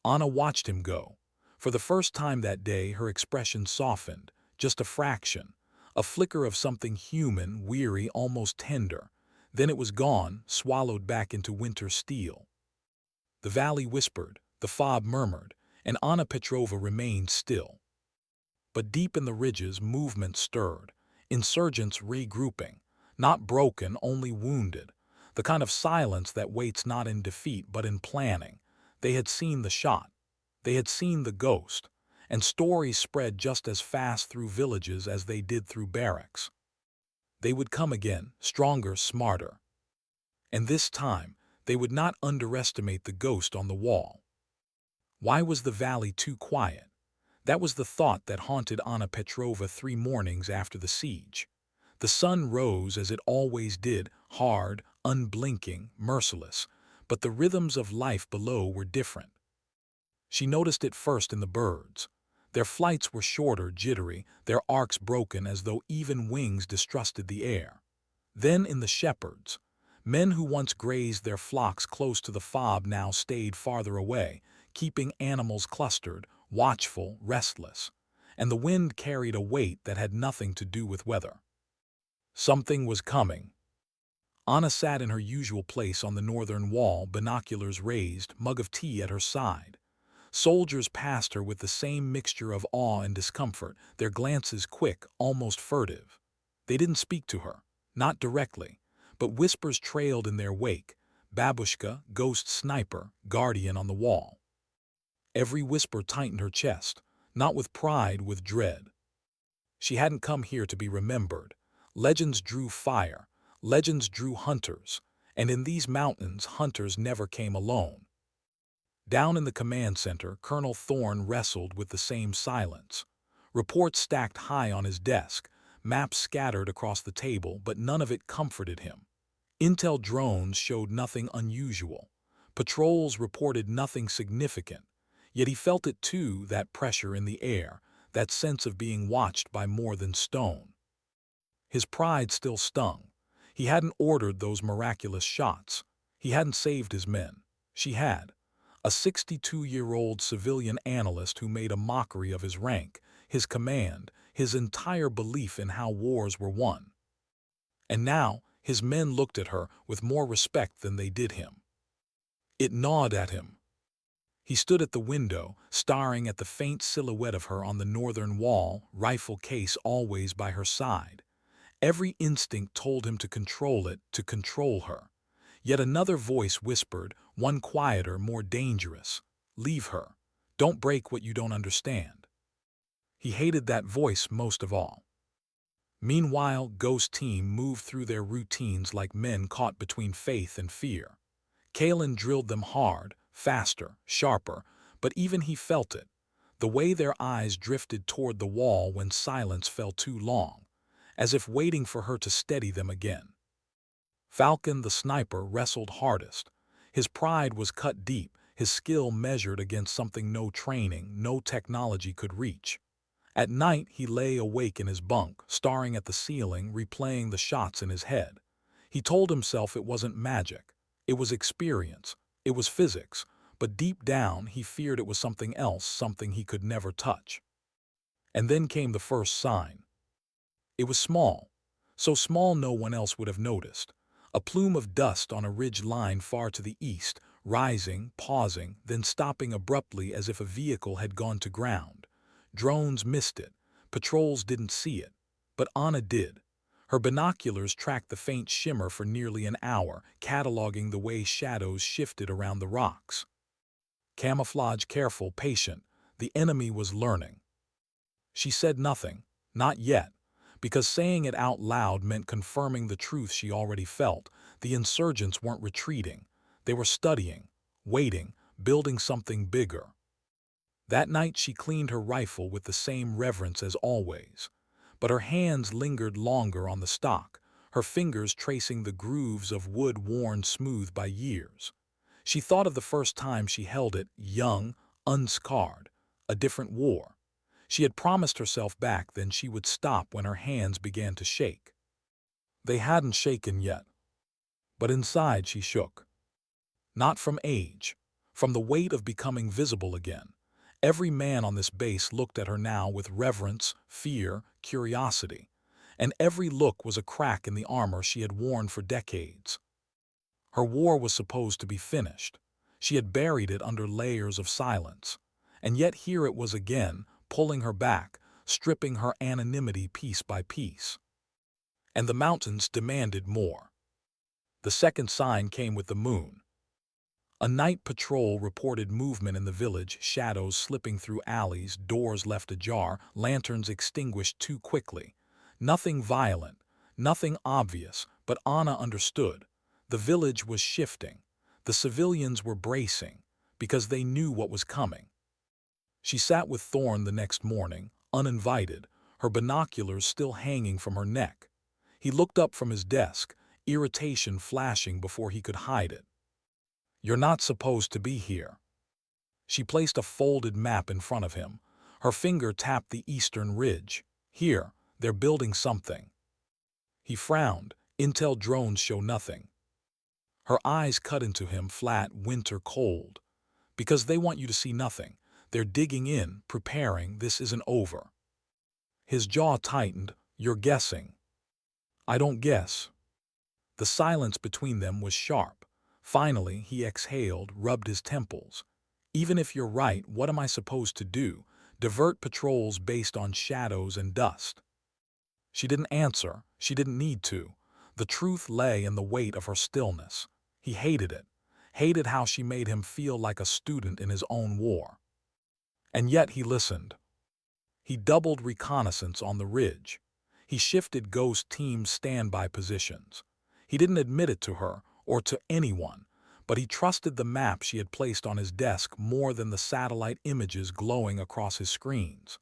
Ana watched him go. For the first time that day, her expression softened, just a fraction. A flicker of something human, weary, almost tender. Then it was gone, swallowed back into winter steel. The valley whispered, the fob murmured, and Ana Petrova remained still. But deep in the ridges, movement stirred. Insurgents regrouping. Not broken, only wounded. The kind of silence that waits not in defeat but in planning. They had seen the shot. They had seen the ghost. And stories spread just as fast through villages as they did through barracks. They would come again, stronger, smarter. And this time, they would not underestimate the ghost on the wall. Why was the valley too quiet? That was the thought that haunted Ana Petrova 3 mornings after the siege. The sun rose as it always did, hard, unblinking, merciless, but the rhythms of life below were different. She noticed it first in the birds. Their flights were shorter, jittery, their arcs broken as though even wings distrusted the air. Then in the shepherds. Men who once grazed their flocks close to the fob now stayed farther away, keeping animals clustered, watchful, restless. And the wind carried a weight that had nothing to do with weather. Something was coming. Anna sat in her usual place on the northern wall, binoculars raised, mug of tea at her side. Soldiers passed her with the same mixture of awe and discomfort, their glances quick, almost furtive. They didn't speak to her, not directly, but whispers trailed in their wake. Babushka, ghost sniper, guardian on the wall. Every whisper tightened her chest, not with pride, with dread. She hadn't come here to be remembered. Legends drew fire, legends drew hunters, and in these mountains hunters never came alone. Down in the command center, Colonel Thorne wrestled with the same silence. Reports stacked high on his desk, maps scattered across the table, but none of it comforted him. Intel drones showed nothing unusual. Patrols reported nothing significant. Yet he felt it too, that pressure in the air, that sense of being watched by more than stone. His pride still stung. He hadn't ordered those miraculous shots. He hadn't saved his men. She had. A 62-year-old civilian analyst who made a mockery of his rank, his command, his entire belief in how wars were won. And now, his men looked at her with more respect than they did him. It gnawed at him. He stood at the window, staring at the faint silhouette of her on the northern wall, rifle case always by her side. Every instinct told him to control it, to control her. Yet another voice whispered, one quieter, more dangerous. Leave her. Don't break what you don't understand. He hated that voice most of all. Meanwhile, Ghost Team moved through their routines like men caught between faith and fear. Kalen drilled them hard, faster, sharper, but even he felt it. The way their eyes drifted toward the wall when silence fell too long, as if waiting for her to steady them again. Falcon, the sniper, wrestled hardest. His pride was cut deep, his skill measured against something no training, no technology could reach. At night, he lay awake in his bunk, staring at the ceiling, replaying the shots in his head. He told himself it wasn't magic. It was experience. It was physics. But deep down, he feared it was something else, something he could never touch. And then came the first sign. It was small. So small no one else would have noticed. A plume of dust on a ridge line far to the east, rising, pausing, then stopping abruptly as if a vehicle had gone to ground. Drones missed it. Patrols didn't see it. But Anna did. Her binoculars tracked the faint shimmer for nearly an hour, cataloging the way shadows shifted around the rocks. Camouflage careful, patient. The enemy was learning. She said nothing. Not yet. Because saying it out loud meant confirming the truth she already felt. The insurgents weren't retreating. They were studying, waiting, building something bigger. That night she cleaned her rifle with the same reverence as always. But her hands lingered longer on the stock, her fingers tracing the grooves of wood worn smooth by years. She thought of the first time she held it, young, unscarred, a different war. She had promised herself back then she would stop when her hands began to shake. They hadn't shaken yet. But inside she shook. Not from age, from the weight of becoming visible again. Every man on this base looked at her now with reverence, fear, curiosity. And every look was a crack in the armor she had worn for decades. Her war was supposed to be finished. She had buried it under layers of silence. And yet here it was again, pulling her back, stripping her anonymity piece by piece. And the mountains demanded more. The second sign came with the moon. A night patrol reported movement in the village, shadows slipping through alleys, doors left ajar, lanterns extinguished too quickly. Nothing violent, Nothing obvious, but Ana understood. The village was shifting. The civilians were bracing, because they knew what was coming. She sat with Thorn the next morning, uninvited, her binoculars still hanging from her neck. He looked up from his desk, irritation flashing before he could hide it. "You're not supposed to be here." She placed a folded map in front of him. Her finger tapped the eastern ridge. "Here, they're building something." He frowned. "Intel drones show nothing." Her eyes cut into him, flat, winter cold. "Because they want you to see nothing. They're digging in, preparing. This isn't over." His jaw tightened. "You're guessing." "I don't guess." The silence between them was sharp. Finally, he exhaled, rubbed his temples. "Even if you're right, what am I supposed to do? Divert patrols based on shadows and dust?" She didn't answer. She didn't need to. The truth lay in the weight of her stillness. He hated it. Hated how she made him feel like a student in his own war. And yet he listened. He doubled reconnaissance on the ridge. He shifted Ghost Team's standby positions. He didn't admit it to her or to anyone, but he trusted the map she had placed on his desk more than the satellite images glowing across his screens.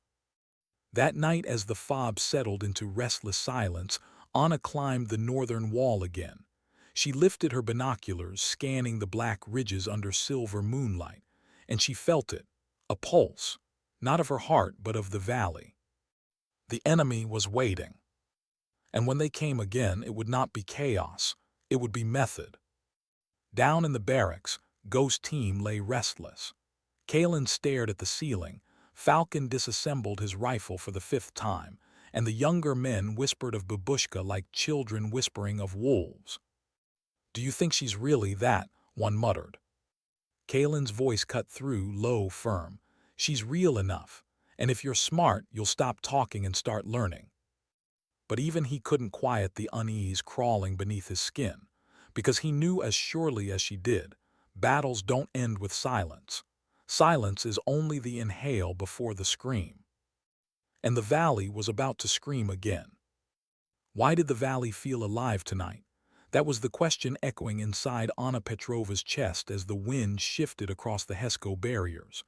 That night, as the fob settled into restless silence, Ana climbed the northern wall again. She lifted her binoculars, scanning the black ridges under silver moonlight, and she felt it, a pulse, not of her heart but of the valley. The enemy was waiting. And when they came again, it would not be chaos, it would be method. Down in the barracks, Ghost Team lay restless. Kalen stared at the ceiling. Falcon disassembled his rifle for the 5th time, and the younger men whispered of Babushka like children whispering of wolves. "Do you think she's really that?" one muttered. Kalen's voice cut through, low, firm. "She's real enough, and if you're smart, you'll stop talking and start learning." But even he couldn't quiet the unease crawling beneath his skin, because he knew as surely as she did, battles don't end with silence. Silence is only the inhale before the scream. And the valley was about to scream again. Why did the valley feel alive tonight? That was the question echoing inside Ana Petrova's chest as the wind shifted across the Hesco barriers.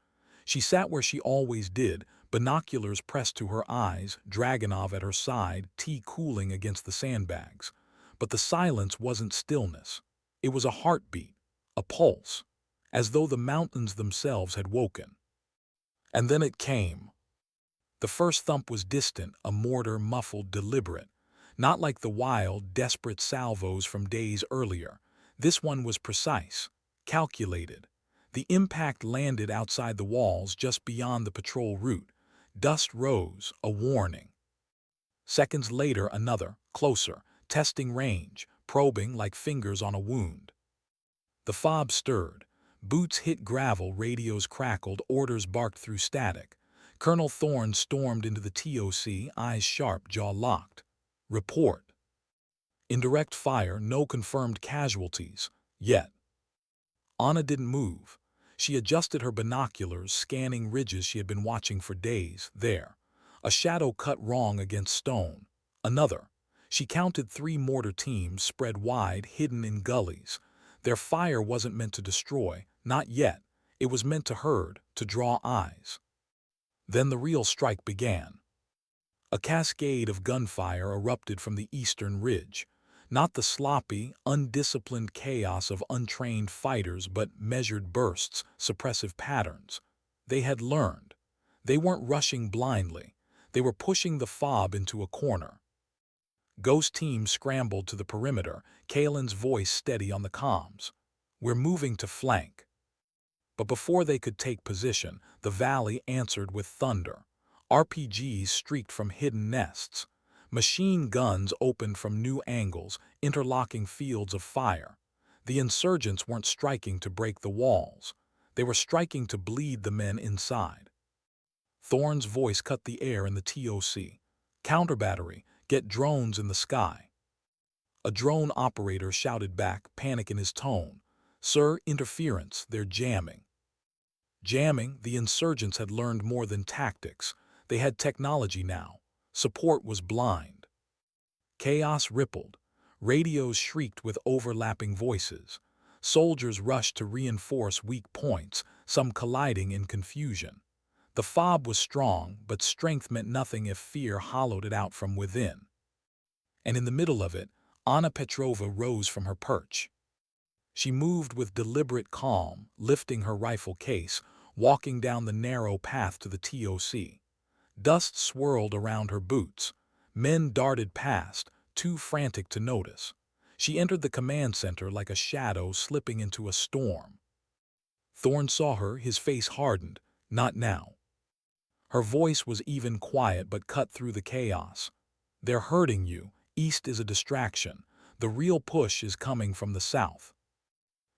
She sat where she always did, binoculars pressed to her eyes, Dragonov at her side, tea cooling against the sandbags. But the silence wasn't stillness. It was a heartbeat, a pulse, as though the mountains themselves had woken. And then it came. The first thump was distant, a mortar muffled, deliberate. Not like the wild, desperate salvos from days earlier. This one was precise, calculated. The impact landed outside the walls just beyond the patrol route. Dust rose, a warning. Seconds later, another, closer, testing range, probing like fingers on a wound. The fob stirred. Boots hit gravel, radios crackled, orders barked through static. Colonel Thorne stormed into the TOC, eyes sharp, jaw locked. "Report." Indirect fire, no confirmed casualties, yet. Ana didn't move. She adjusted her binoculars, scanning ridges she had been watching for days. There. A shadow cut wrong against stone. Another. She counted 3 mortar teams spread wide, hidden in gullies. Their fire wasn't meant to destroy, not yet. It was meant to herd, to draw eyes. Then the real strike began. A cascade of gunfire erupted from the eastern ridge. Not the sloppy, undisciplined chaos of untrained fighters, but measured bursts, suppressive patterns. They had learned. They weren't rushing blindly. They were pushing the fob into a corner. Ghost Team scrambled to the perimeter, Kalen's voice steady on the comms. "We're moving to flank." But before they could take position, the valley answered with thunder. RPGs streaked from hidden nests. Machine guns opened from new angles, interlocking fields of fire. The insurgents weren't striking to break the walls. They were striking to bleed the men inside. Thorne's voice cut the air in the TOC. "Counterbattery, get drones in the sky." A drone operator shouted back, panic in his tone. "Sir, interference, they're jamming." Jamming, the insurgents had learned more than tactics. They had technology now. Support was blind. Chaos rippled. Radios shrieked with overlapping voices. Soldiers rushed to reinforce weak points, some colliding in confusion. The fob was strong, but strength meant nothing if fear hollowed it out from within. And in the middle of it, Ana Petrova rose from her perch. She moved with deliberate calm, lifting her rifle case, walking down the narrow path to the TOC. Dust swirled around her boots. Men darted past, too frantic to notice. She entered the command center like a shadow slipping into a storm. Thorne saw her, his face hardened. Not now. Her voice was even quiet but cut through the chaos. They're hurting you. East is a distraction. The real push is coming from the south.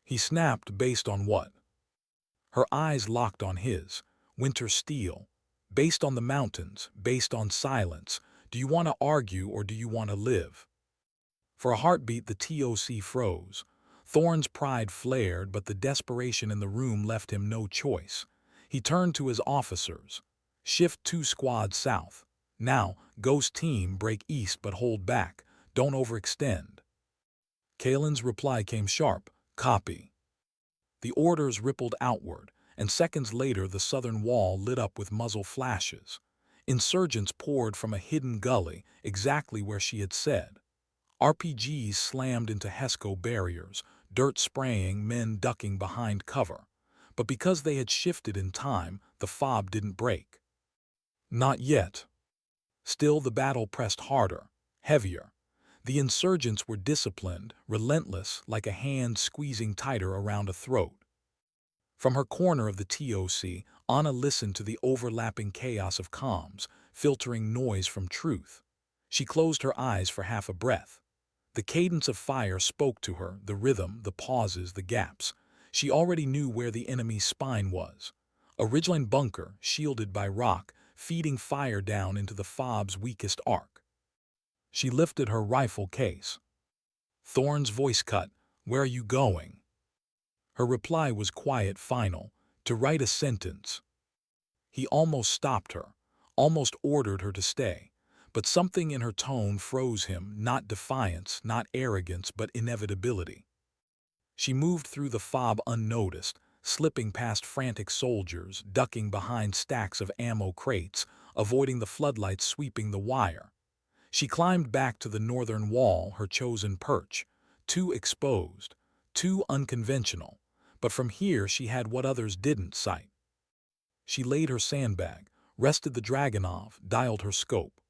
He snapped, based on what? Her eyes locked on his. Winter steel. Based on the mountains, based on silence. Do you want to argue or do you want to live? For a heartbeat, the TOC froze. Thorne's pride flared, but the desperation in the room left him no choice. He turned to his officers. Shift 2 squads south. Now, Ghost Team, break east but hold back. Don't overextend. Kalen's reply came sharp. Copy. The orders rippled outward, and seconds later the southern wall lit up with muzzle flashes. Insurgents poured from a hidden gully, exactly where she had said. RPGs slammed into HESCO barriers, dirt spraying, men ducking behind cover. But because they had shifted in time, the fob didn't break. Not yet. Still, the battle pressed harder, heavier. The insurgents were disciplined, relentless, like a hand squeezing tighter around a throat. From her corner of the TOC, Ana listened to the overlapping chaos of comms, filtering noise from truth. She closed her eyes for half a breath. The cadence of fire spoke to her, the rhythm, the pauses, the gaps. She already knew where the enemy's spine was. A ridgeline bunker, shielded by rock, feeding fire down into the fob's weakest arc. She lifted her rifle case. Thorne's voice cut. Where are you going? Her reply was quiet, final. To write a sentence. He almost stopped her, almost ordered her to stay. But something in her tone froze him, not defiance, not arrogance, but inevitability. She moved through the fob unnoticed, slipping past frantic soldiers, ducking behind stacks of ammo crates, avoiding the floodlights sweeping the wire. She climbed back to the northern wall, her chosen perch, too exposed, too unconventional, but from here she had what others didn't sight. She laid her sandbag, rested the Dragunov, dialed her scope.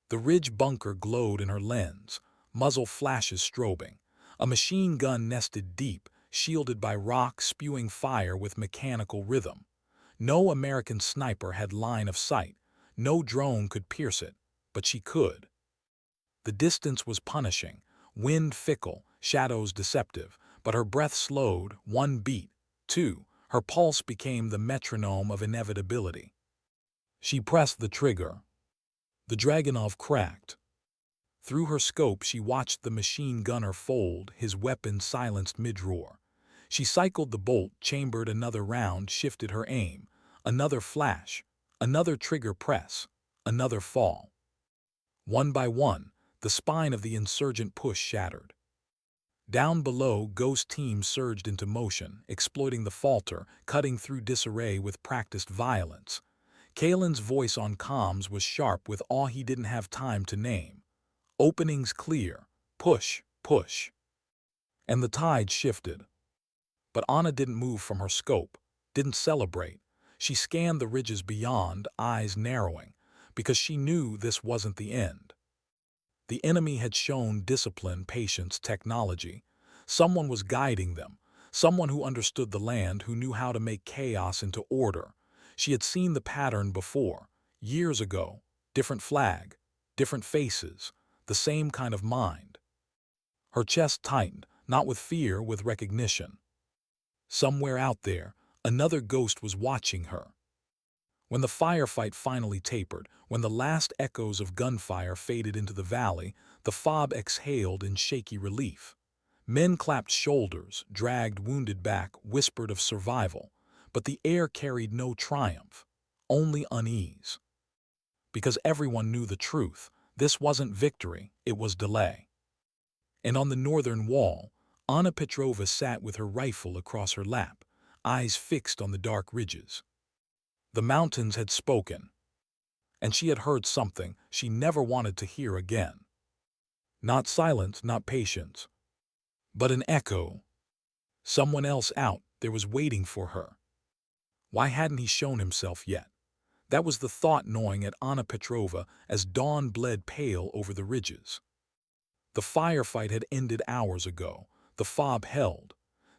The ridge bunker glowed in her lens, muzzle flashes strobing. A machine gun nested deep, shielded by rock, spewing fire with mechanical rhythm. No American sniper had line of sight. No drone could pierce it, but she could. The distance was punishing, wind fickle, shadows deceptive, but her breath slowed, 1 beat, 2. Her pulse became the metronome of inevitability. She pressed the trigger. The Dragunov cracked. Through her scope she watched the machine gunner fold, his weapon silenced mid-roar. She cycled the bolt, chambered another round, shifted her aim. Another flash, another trigger press, another fall. One by one, the spine of the insurgent push shattered. Down below, Ghost Team surged into motion, exploiting the falter, cutting through disarray with practiced violence. Kalen's voice on comms was sharp with all he didn't have time to name. Openings clear. Push, push. And the tide shifted. But Ana didn't move from her scope, didn't celebrate. She scanned the ridges beyond, eyes narrowing, because she knew this wasn't the end. The enemy had shown discipline, patience, technology. Someone was guiding them, someone who understood the land, who knew how to make chaos into order. She had seen the pattern before, years ago. Different flag, different faces, the same kind of mind. Her chest tightened, not with fear, with recognition. Somewhere out there, another ghost was watching her. When the firefight finally tapered, when the last echoes of gunfire faded into the valley, the fob exhaled in shaky relief. Men clapped shoulders, dragged wounded back, whispered of survival. But the air carried no triumph, only unease. Because everyone knew the truth. This wasn't victory, it was delay. And on the northern wall, Ana Petrova sat with her rifle across her lap, eyes fixed on the dark ridges. The mountains had spoken, and she had heard something she never wanted to hear again. Not silence, not patience, but an echo. Someone else out there was waiting for her. Why hadn't he shown himself yet? That was the thought gnawing at Ana Petrova as dawn bled pale over the ridges. The firefight had ended hours ago. The fob held.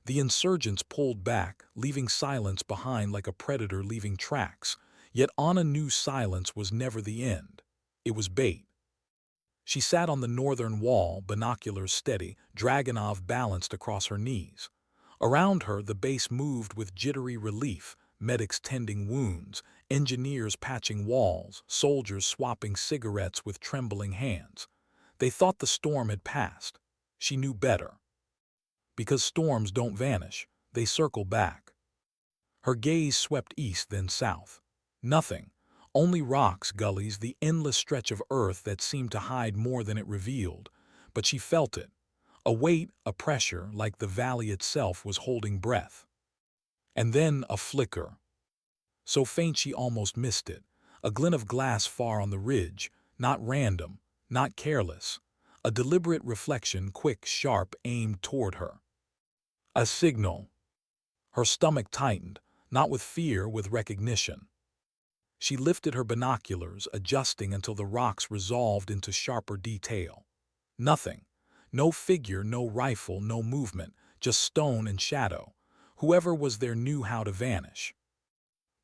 The insurgents pulled back, leaving silence behind like a predator leaving tracks. Yet Ana knew silence was never the end. It was bait. She sat on the northern wall, binoculars steady, Dragunov balanced across her knees. Around her, the base moved with jittery relief, medics tending wounds, engineers patching walls, soldiers swapping cigarettes with trembling hands. They thought the storm had passed. She knew better. Because storms don't vanish, they circle back. Her gaze swept east, then south. Nothing. Only rocks, gullies, the endless stretch of earth that seemed to hide more than it revealed. But she felt it. A weight, a pressure, like the valley itself was holding breath. And then a flicker. So faint she almost missed it. A glint of glass far on the ridge, not random, not careless. A deliberate reflection, quick, sharp, aimed toward her. A signal. Her stomach tightened, not with fear, with recognition. She lifted her binoculars, adjusting until the rocks resolved into sharper detail. Nothing. No figure, no rifle, no movement, just stone and shadow. Whoever was there knew how to vanish.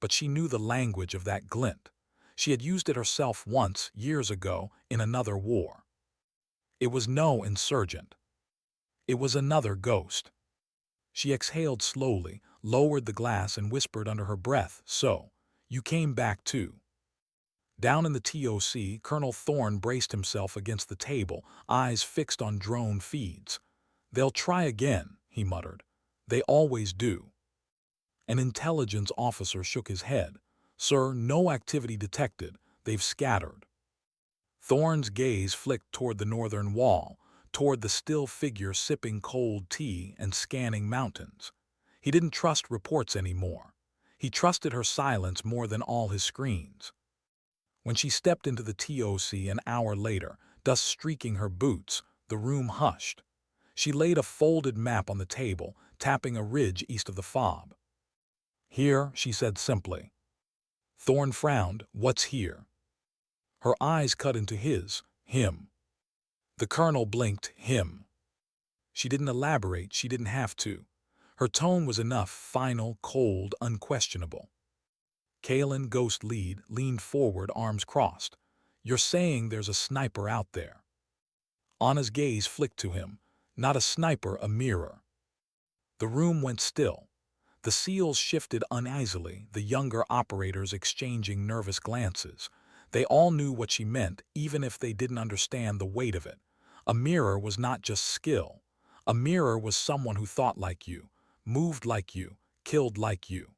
But she knew the language of that glint. She had used it herself once, years ago, in another war. It was no insurgent. It was another ghost. She exhaled slowly, lowered the glass and whispered under her breath, "So, you came back too." Down in the TOC, Colonel Thorne braced himself against the table, eyes fixed on drone feeds. "They'll try again," he muttered. "They always do." An intelligence officer shook his head. "Sir, no activity detected. They've scattered." Thorne's gaze flicked toward the northern wall, toward the still figure sipping cold tea and scanning mountains. He didn't trust reports anymore. He trusted her silence more than all his screens. When she stepped into the TOC an hour later, dust streaking her boots, the room hushed. She laid a folded map on the table, tapping a ridge east of the fob. "Here," she said simply. Thorne frowned. "What's here?" Her eyes cut into his. "Him." The colonel blinked. "Him." She didn't elaborate, she didn't have to. Her tone was enough, final, cold, unquestionable. Kalen, ghost lead, leaned forward, arms crossed. "You're saying there's a sniper out there." Anna's gaze flicked to him. "Not a sniper, a mirror." The room went still. The SEALs shifted uneasily, the younger operators exchanging nervous glances. They all knew what she meant, even if they didn't understand the weight of it. A mirror was not just skill. A mirror was someone who thought like you, moved like you, killed like you.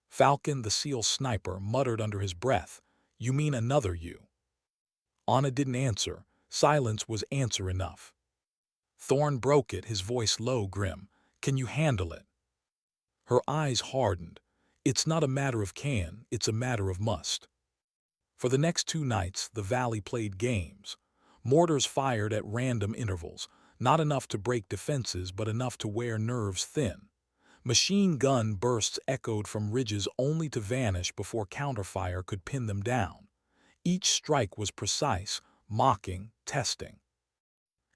Falcon, the SEAL sniper, muttered under his breath, "You mean another you?" Anna didn't answer. Silence was answer enough. Thorne broke it, his voice low, grim. "Can you handle it?" Her eyes hardened. "It's not a matter of can, it's a matter of must." For the next 2 nights, the valley played games. Mortars fired at random intervals, not enough to break defenses but enough to wear nerves thin. Machine gun bursts echoed from ridges only to vanish before counterfire could pin them down. Each strike was precise, mocking, testing.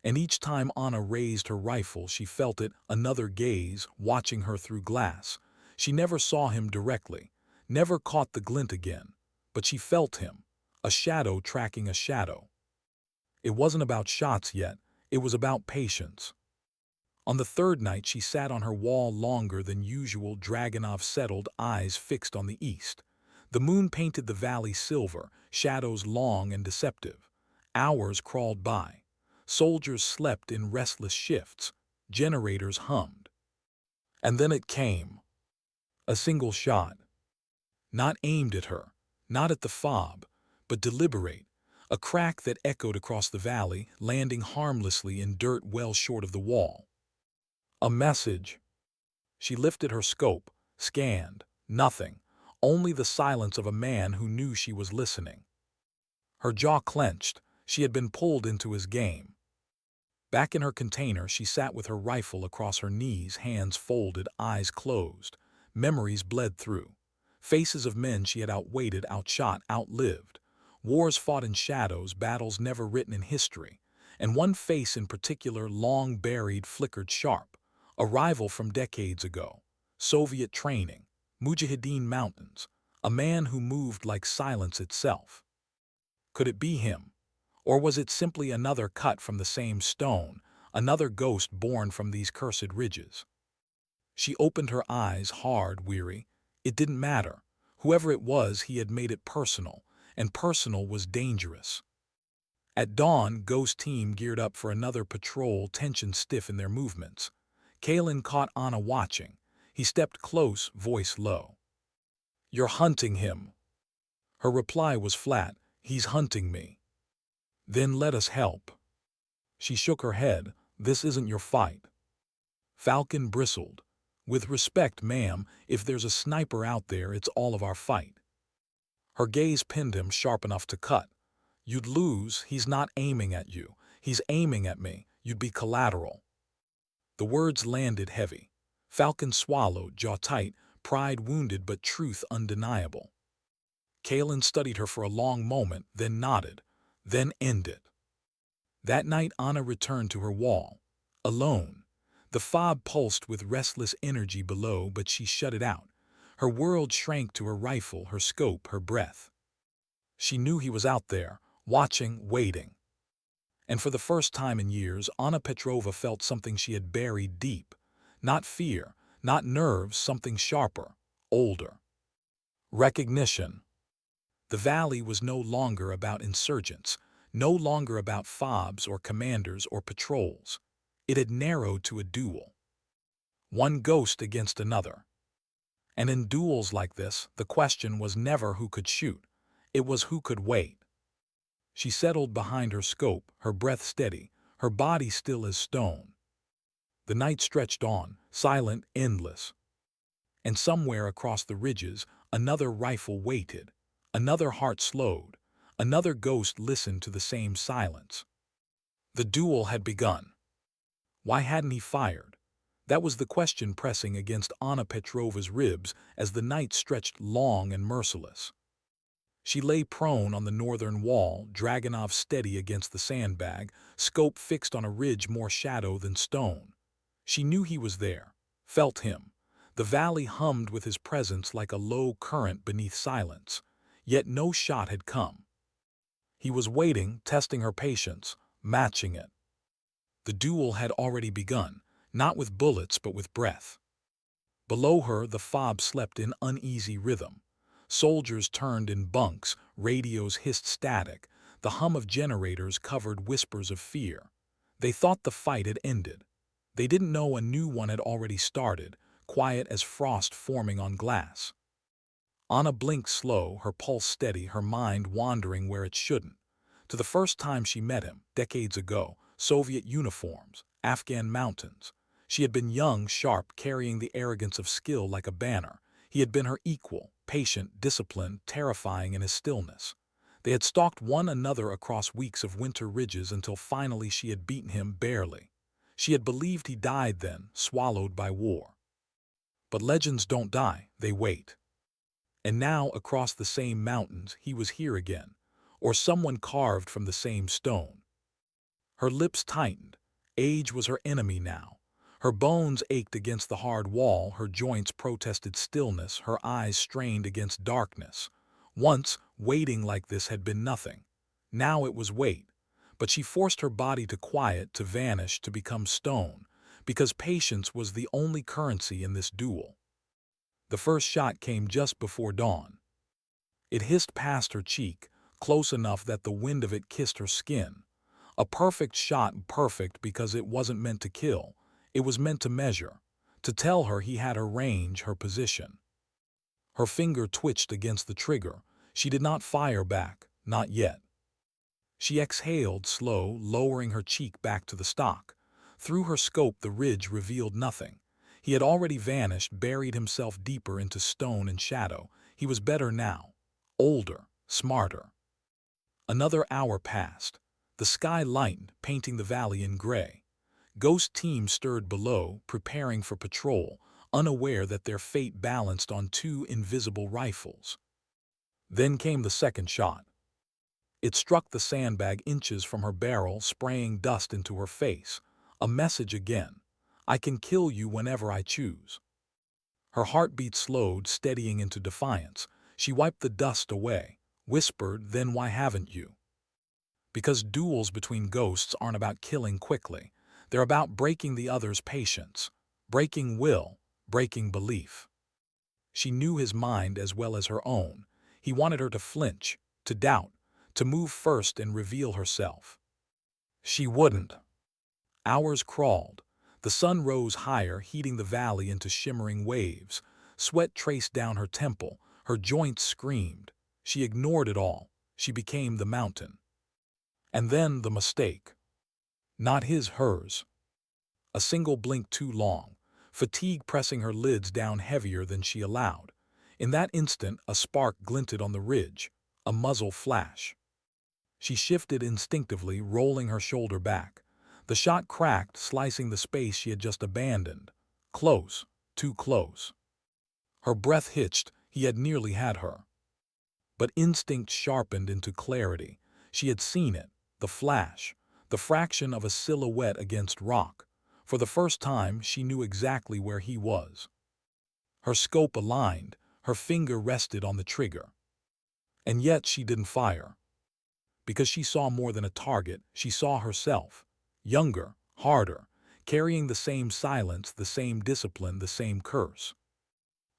And each time Anna raised her rifle, she felt it, another gaze, watching her through glass. She never saw him directly, never caught the glint again, but she felt him, a shadow tracking a shadow. It wasn't about shots yet, it was about patience. On the 3rd night, she sat on her wall longer than usual, Dragunov settled, eyes fixed on the east. The moon painted the valley silver, shadows long and deceptive. Hours crawled by. Soldiers slept in restless shifts. Generators hummed. And then it came. A single shot. Not aimed at her, not at the fob, but deliberate. a crack that echoed across the valley, landing harmlessly in dirt well short of the wall. A message. She lifted her scope, scanned. Nothing, only the silence of a man who knew she was listening. Her jaw clenched. She had been pulled into his game. Back in her container, she sat with her rifle across her knees, hands folded, eyes closed. Memories bled through. Faces of men she had outweighted, outshot, outlived. Wars fought in shadows, battles never written in history. And one face in particular, long buried, flickered sharp. A rival from decades ago. Soviet training. Mujahideen mountains. A man who moved like silence itself. Could it be him? Or was it simply another cut from the same stone, another ghost born from these cursed ridges? She opened her eyes, hard, weary. It didn't matter. Whoever it was, he had made it personal, and personal was dangerous. At dawn, Ghost Team geared up for another patrol, tension stiff in their movements. Kalen caught Ana watching. He stepped close, voice low. "You're hunting him." Her reply was flat. "He's hunting me." "Then let us help." She shook her head. "This isn't your fight." Falcon bristled. "With respect, ma'am, if there's a sniper out there, it's all of our fight." Her gaze pinned him, sharp enough to cut. "You'd lose. He's not aiming at you. He's aiming at me. You'd be collateral." The words landed heavy. Falcon swallowed, jaw tight, pride wounded but truth undeniable. Kalen studied her for a long moment, then nodded. "Then end it." That night Ana returned to her wall. Alone. The fob pulsed with restless energy below, but she shut it out. Her world shrank to her rifle, her scope, her breath. She knew he was out there, watching, waiting. And for the first time in years, Ana Petrova felt something she had buried deep. Not fear, not nerves, something sharper, older. Recognition. The valley was no longer about insurgents, no longer about fobs or commanders or patrols. It had narrowed to a duel. One ghost against another. And in duels like this, the question was never who could shoot. It was who could wait. She settled behind her scope, her breath steady, her body still as stone. The night stretched on, silent, endless. And somewhere across the ridges, another rifle waited. Another heart slowed. Another ghost listened to the same silence. The duel had begun. Why hadn't he fired? That was the question pressing against Ana Petrova's ribs as the night stretched long and merciless. She lay prone on the northern wall, Dragunov steady against the sandbag, scope fixed on a ridge more shadow than stone. She knew he was there, felt him. The valley hummed with his presence like a low current beneath silence. Yet no shot had come. He was waiting, testing her patience, matching it. The duel had already begun, not with bullets but with breath. Below her, the fob slept in uneasy rhythm. Soldiers turned in bunks, radios hissed static, the hum of generators covered whispers of fear. They thought the fight had ended. They didn't know a new one had already started, quiet as frost forming on glass. Ana blinked slow, her pulse steady, her mind wandering where it shouldn't. To the first time she met him, decades ago, Soviet uniforms, Afghan mountains. She had been young, sharp, carrying the arrogance of skill like a banner. He had been her equal, patient, disciplined, terrifying in his stillness. They had stalked one another across weeks of winter ridges until finally she had beaten him barely. She had believed he died then, swallowed by war. But legends don't die, they wait. And now, across the same mountains, he was here again, or someone carved from the same stone. Her lips tightened. Age was her enemy now. Her bones ached against the hard wall, her joints protested stillness, her eyes strained against darkness. Once, waiting like this had been nothing. Now it was weight. But she forced her body to quiet, to vanish, to become stone, because patience was the only currency in this duel. The first shot came just before dawn. It hissed past her cheek, close enough that the wind of it kissed her skin. A perfect shot, perfect because it wasn't meant to kill. It was meant to measure, to tell her he had her range, her position. Her finger twitched against the trigger. She did not fire back, not yet. She exhaled slow, lowering her cheek back to the stock. Through her scope the ridge revealed nothing. He had already vanished, buried himself deeper into stone and shadow. He was better now. Older, smarter. Another hour passed. The sky lightened, painting the valley in gray. Ghost teams stirred below, preparing for patrol, unaware that their fate balanced on two invisible rifles. Then came the second shot. It struck the sandbag inches from her barrel, spraying dust into her face. A message again. I can kill you whenever I choose. Her heartbeat slowed, steadying into defiance. She wiped the dust away, whispered, then why haven't you? Because duels between ghosts aren't about killing quickly. They're about breaking the other's patience, breaking will, breaking belief. She knew his mind as well as her own. He wanted her to flinch, to doubt, to move first and reveal herself. She wouldn't. Hours crawled. The sun rose higher, heating the valley into shimmering waves. Sweat traced down her temple. Her joints screamed. She ignored it all. She became the mountain. And then the mistake. Not his, hers. A single blink too long, fatigue pressing her lids down heavier than she allowed. In that instant, a spark glinted on the ridge, a muzzle flash. She shifted instinctively, rolling her shoulder back. The shot cracked, slicing the space she had just abandoned. Close, too close. Her breath hitched. He had nearly had her. But instinct sharpened into clarity. She had seen it, the flash, the fraction of a silhouette against rock. For the first time, she knew exactly where he was. Her scope aligned, her finger rested on the trigger. And yet she didn't fire. Because she saw more than a target, she saw herself. Younger, harder, carrying the same silence, the same discipline, the same curse.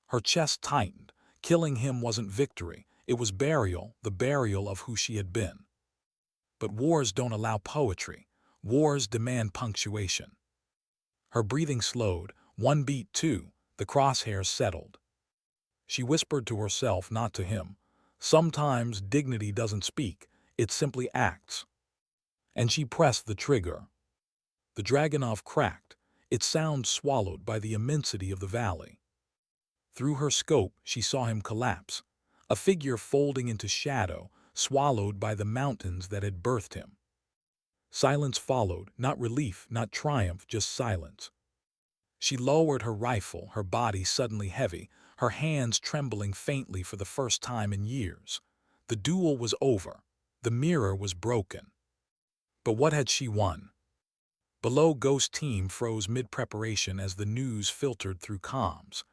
Her chest tightened. Killing him wasn't victory. It was burial, the burial of who she had been. But wars don't allow poetry. Wars demand punctuation. Her breathing slowed, one beat, two, the crosshairs settled. She whispered to herself, not to him. Sometimes dignity doesn't speak, it simply acts. And she pressed the trigger. The Dragunov cracked, its sound swallowed by the immensity of the valley. Through her scope, she saw him collapse, a figure folding into shadow, swallowed by the mountains that had birthed him. Silence followed, not relief, not triumph, just silence. She lowered her rifle, her body suddenly heavy, her hands trembling faintly for the first time in years. The duel was over. The mirror was broken. But what had she won? Below, Ghost Team froze mid-preparation as the news filtered through comms.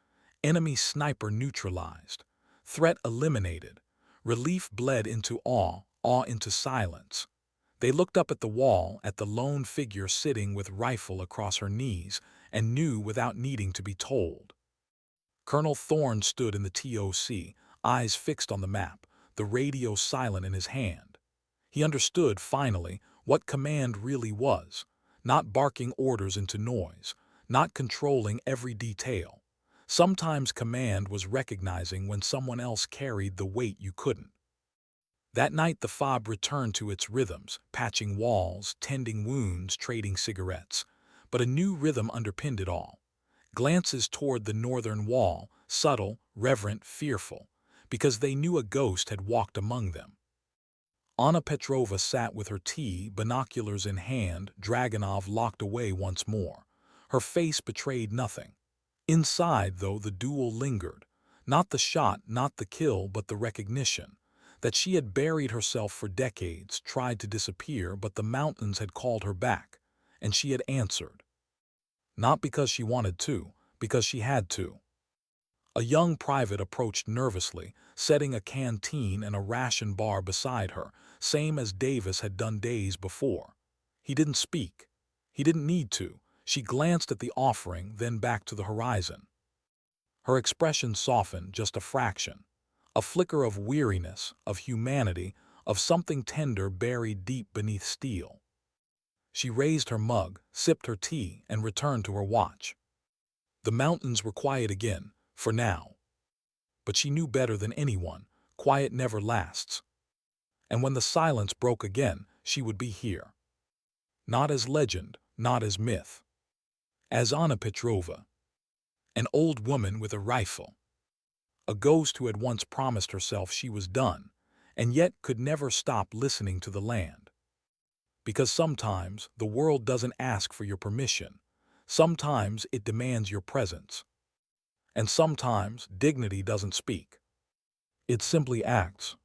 Enemy sniper neutralized. Threat eliminated. Relief bled into awe, awe into silence. They looked up at the wall, at the lone figure sitting with rifle across her knees, and knew without needing to be told. Colonel Thorne stood in the TOC, eyes fixed on the map, the radio silent in his hand. He understood, finally, what command really was. Not barking orders into noise, not controlling every detail. Sometimes command was recognizing when someone else carried the weight you couldn't. That night the fob returned to its rhythms, patching walls, tending wounds, trading cigarettes. But a new rhythm underpinned it all. Glances toward the northern wall, subtle, reverent, fearful, because they knew a ghost had walked among them. Ana Petrova sat with her tea, binoculars in hand, Dragunov locked away once more. Her face betrayed nothing. Inside, though, the duel lingered. Not the shot, not the kill, but the recognition. That she had buried herself for decades, tried to disappear, but the mountains had called her back. And she had answered. Not because she wanted to, because she had to. A young private approached nervously, setting a canteen and a ration bar beside her, same as Davis had done days before. He didn't speak. He didn't need to. She glanced at the offering, then back to the horizon. Her expression softened just a fraction. A flicker of weariness, of humanity, of something tender buried deep beneath steel. She raised her mug, sipped her tea, and returned to her watch. The mountains were quiet again, for now. But she knew better than anyone, quiet never lasts. And when the silence broke again, she would be here. Not as legend, not as myth. As Ana Petrova, an old woman with a rifle. A ghost who had once promised herself she was done, and yet could never stop listening to the land. Because sometimes the world doesn't ask for your permission. Sometimes it demands your presence. And sometimes dignity doesn't speak. It simply acts.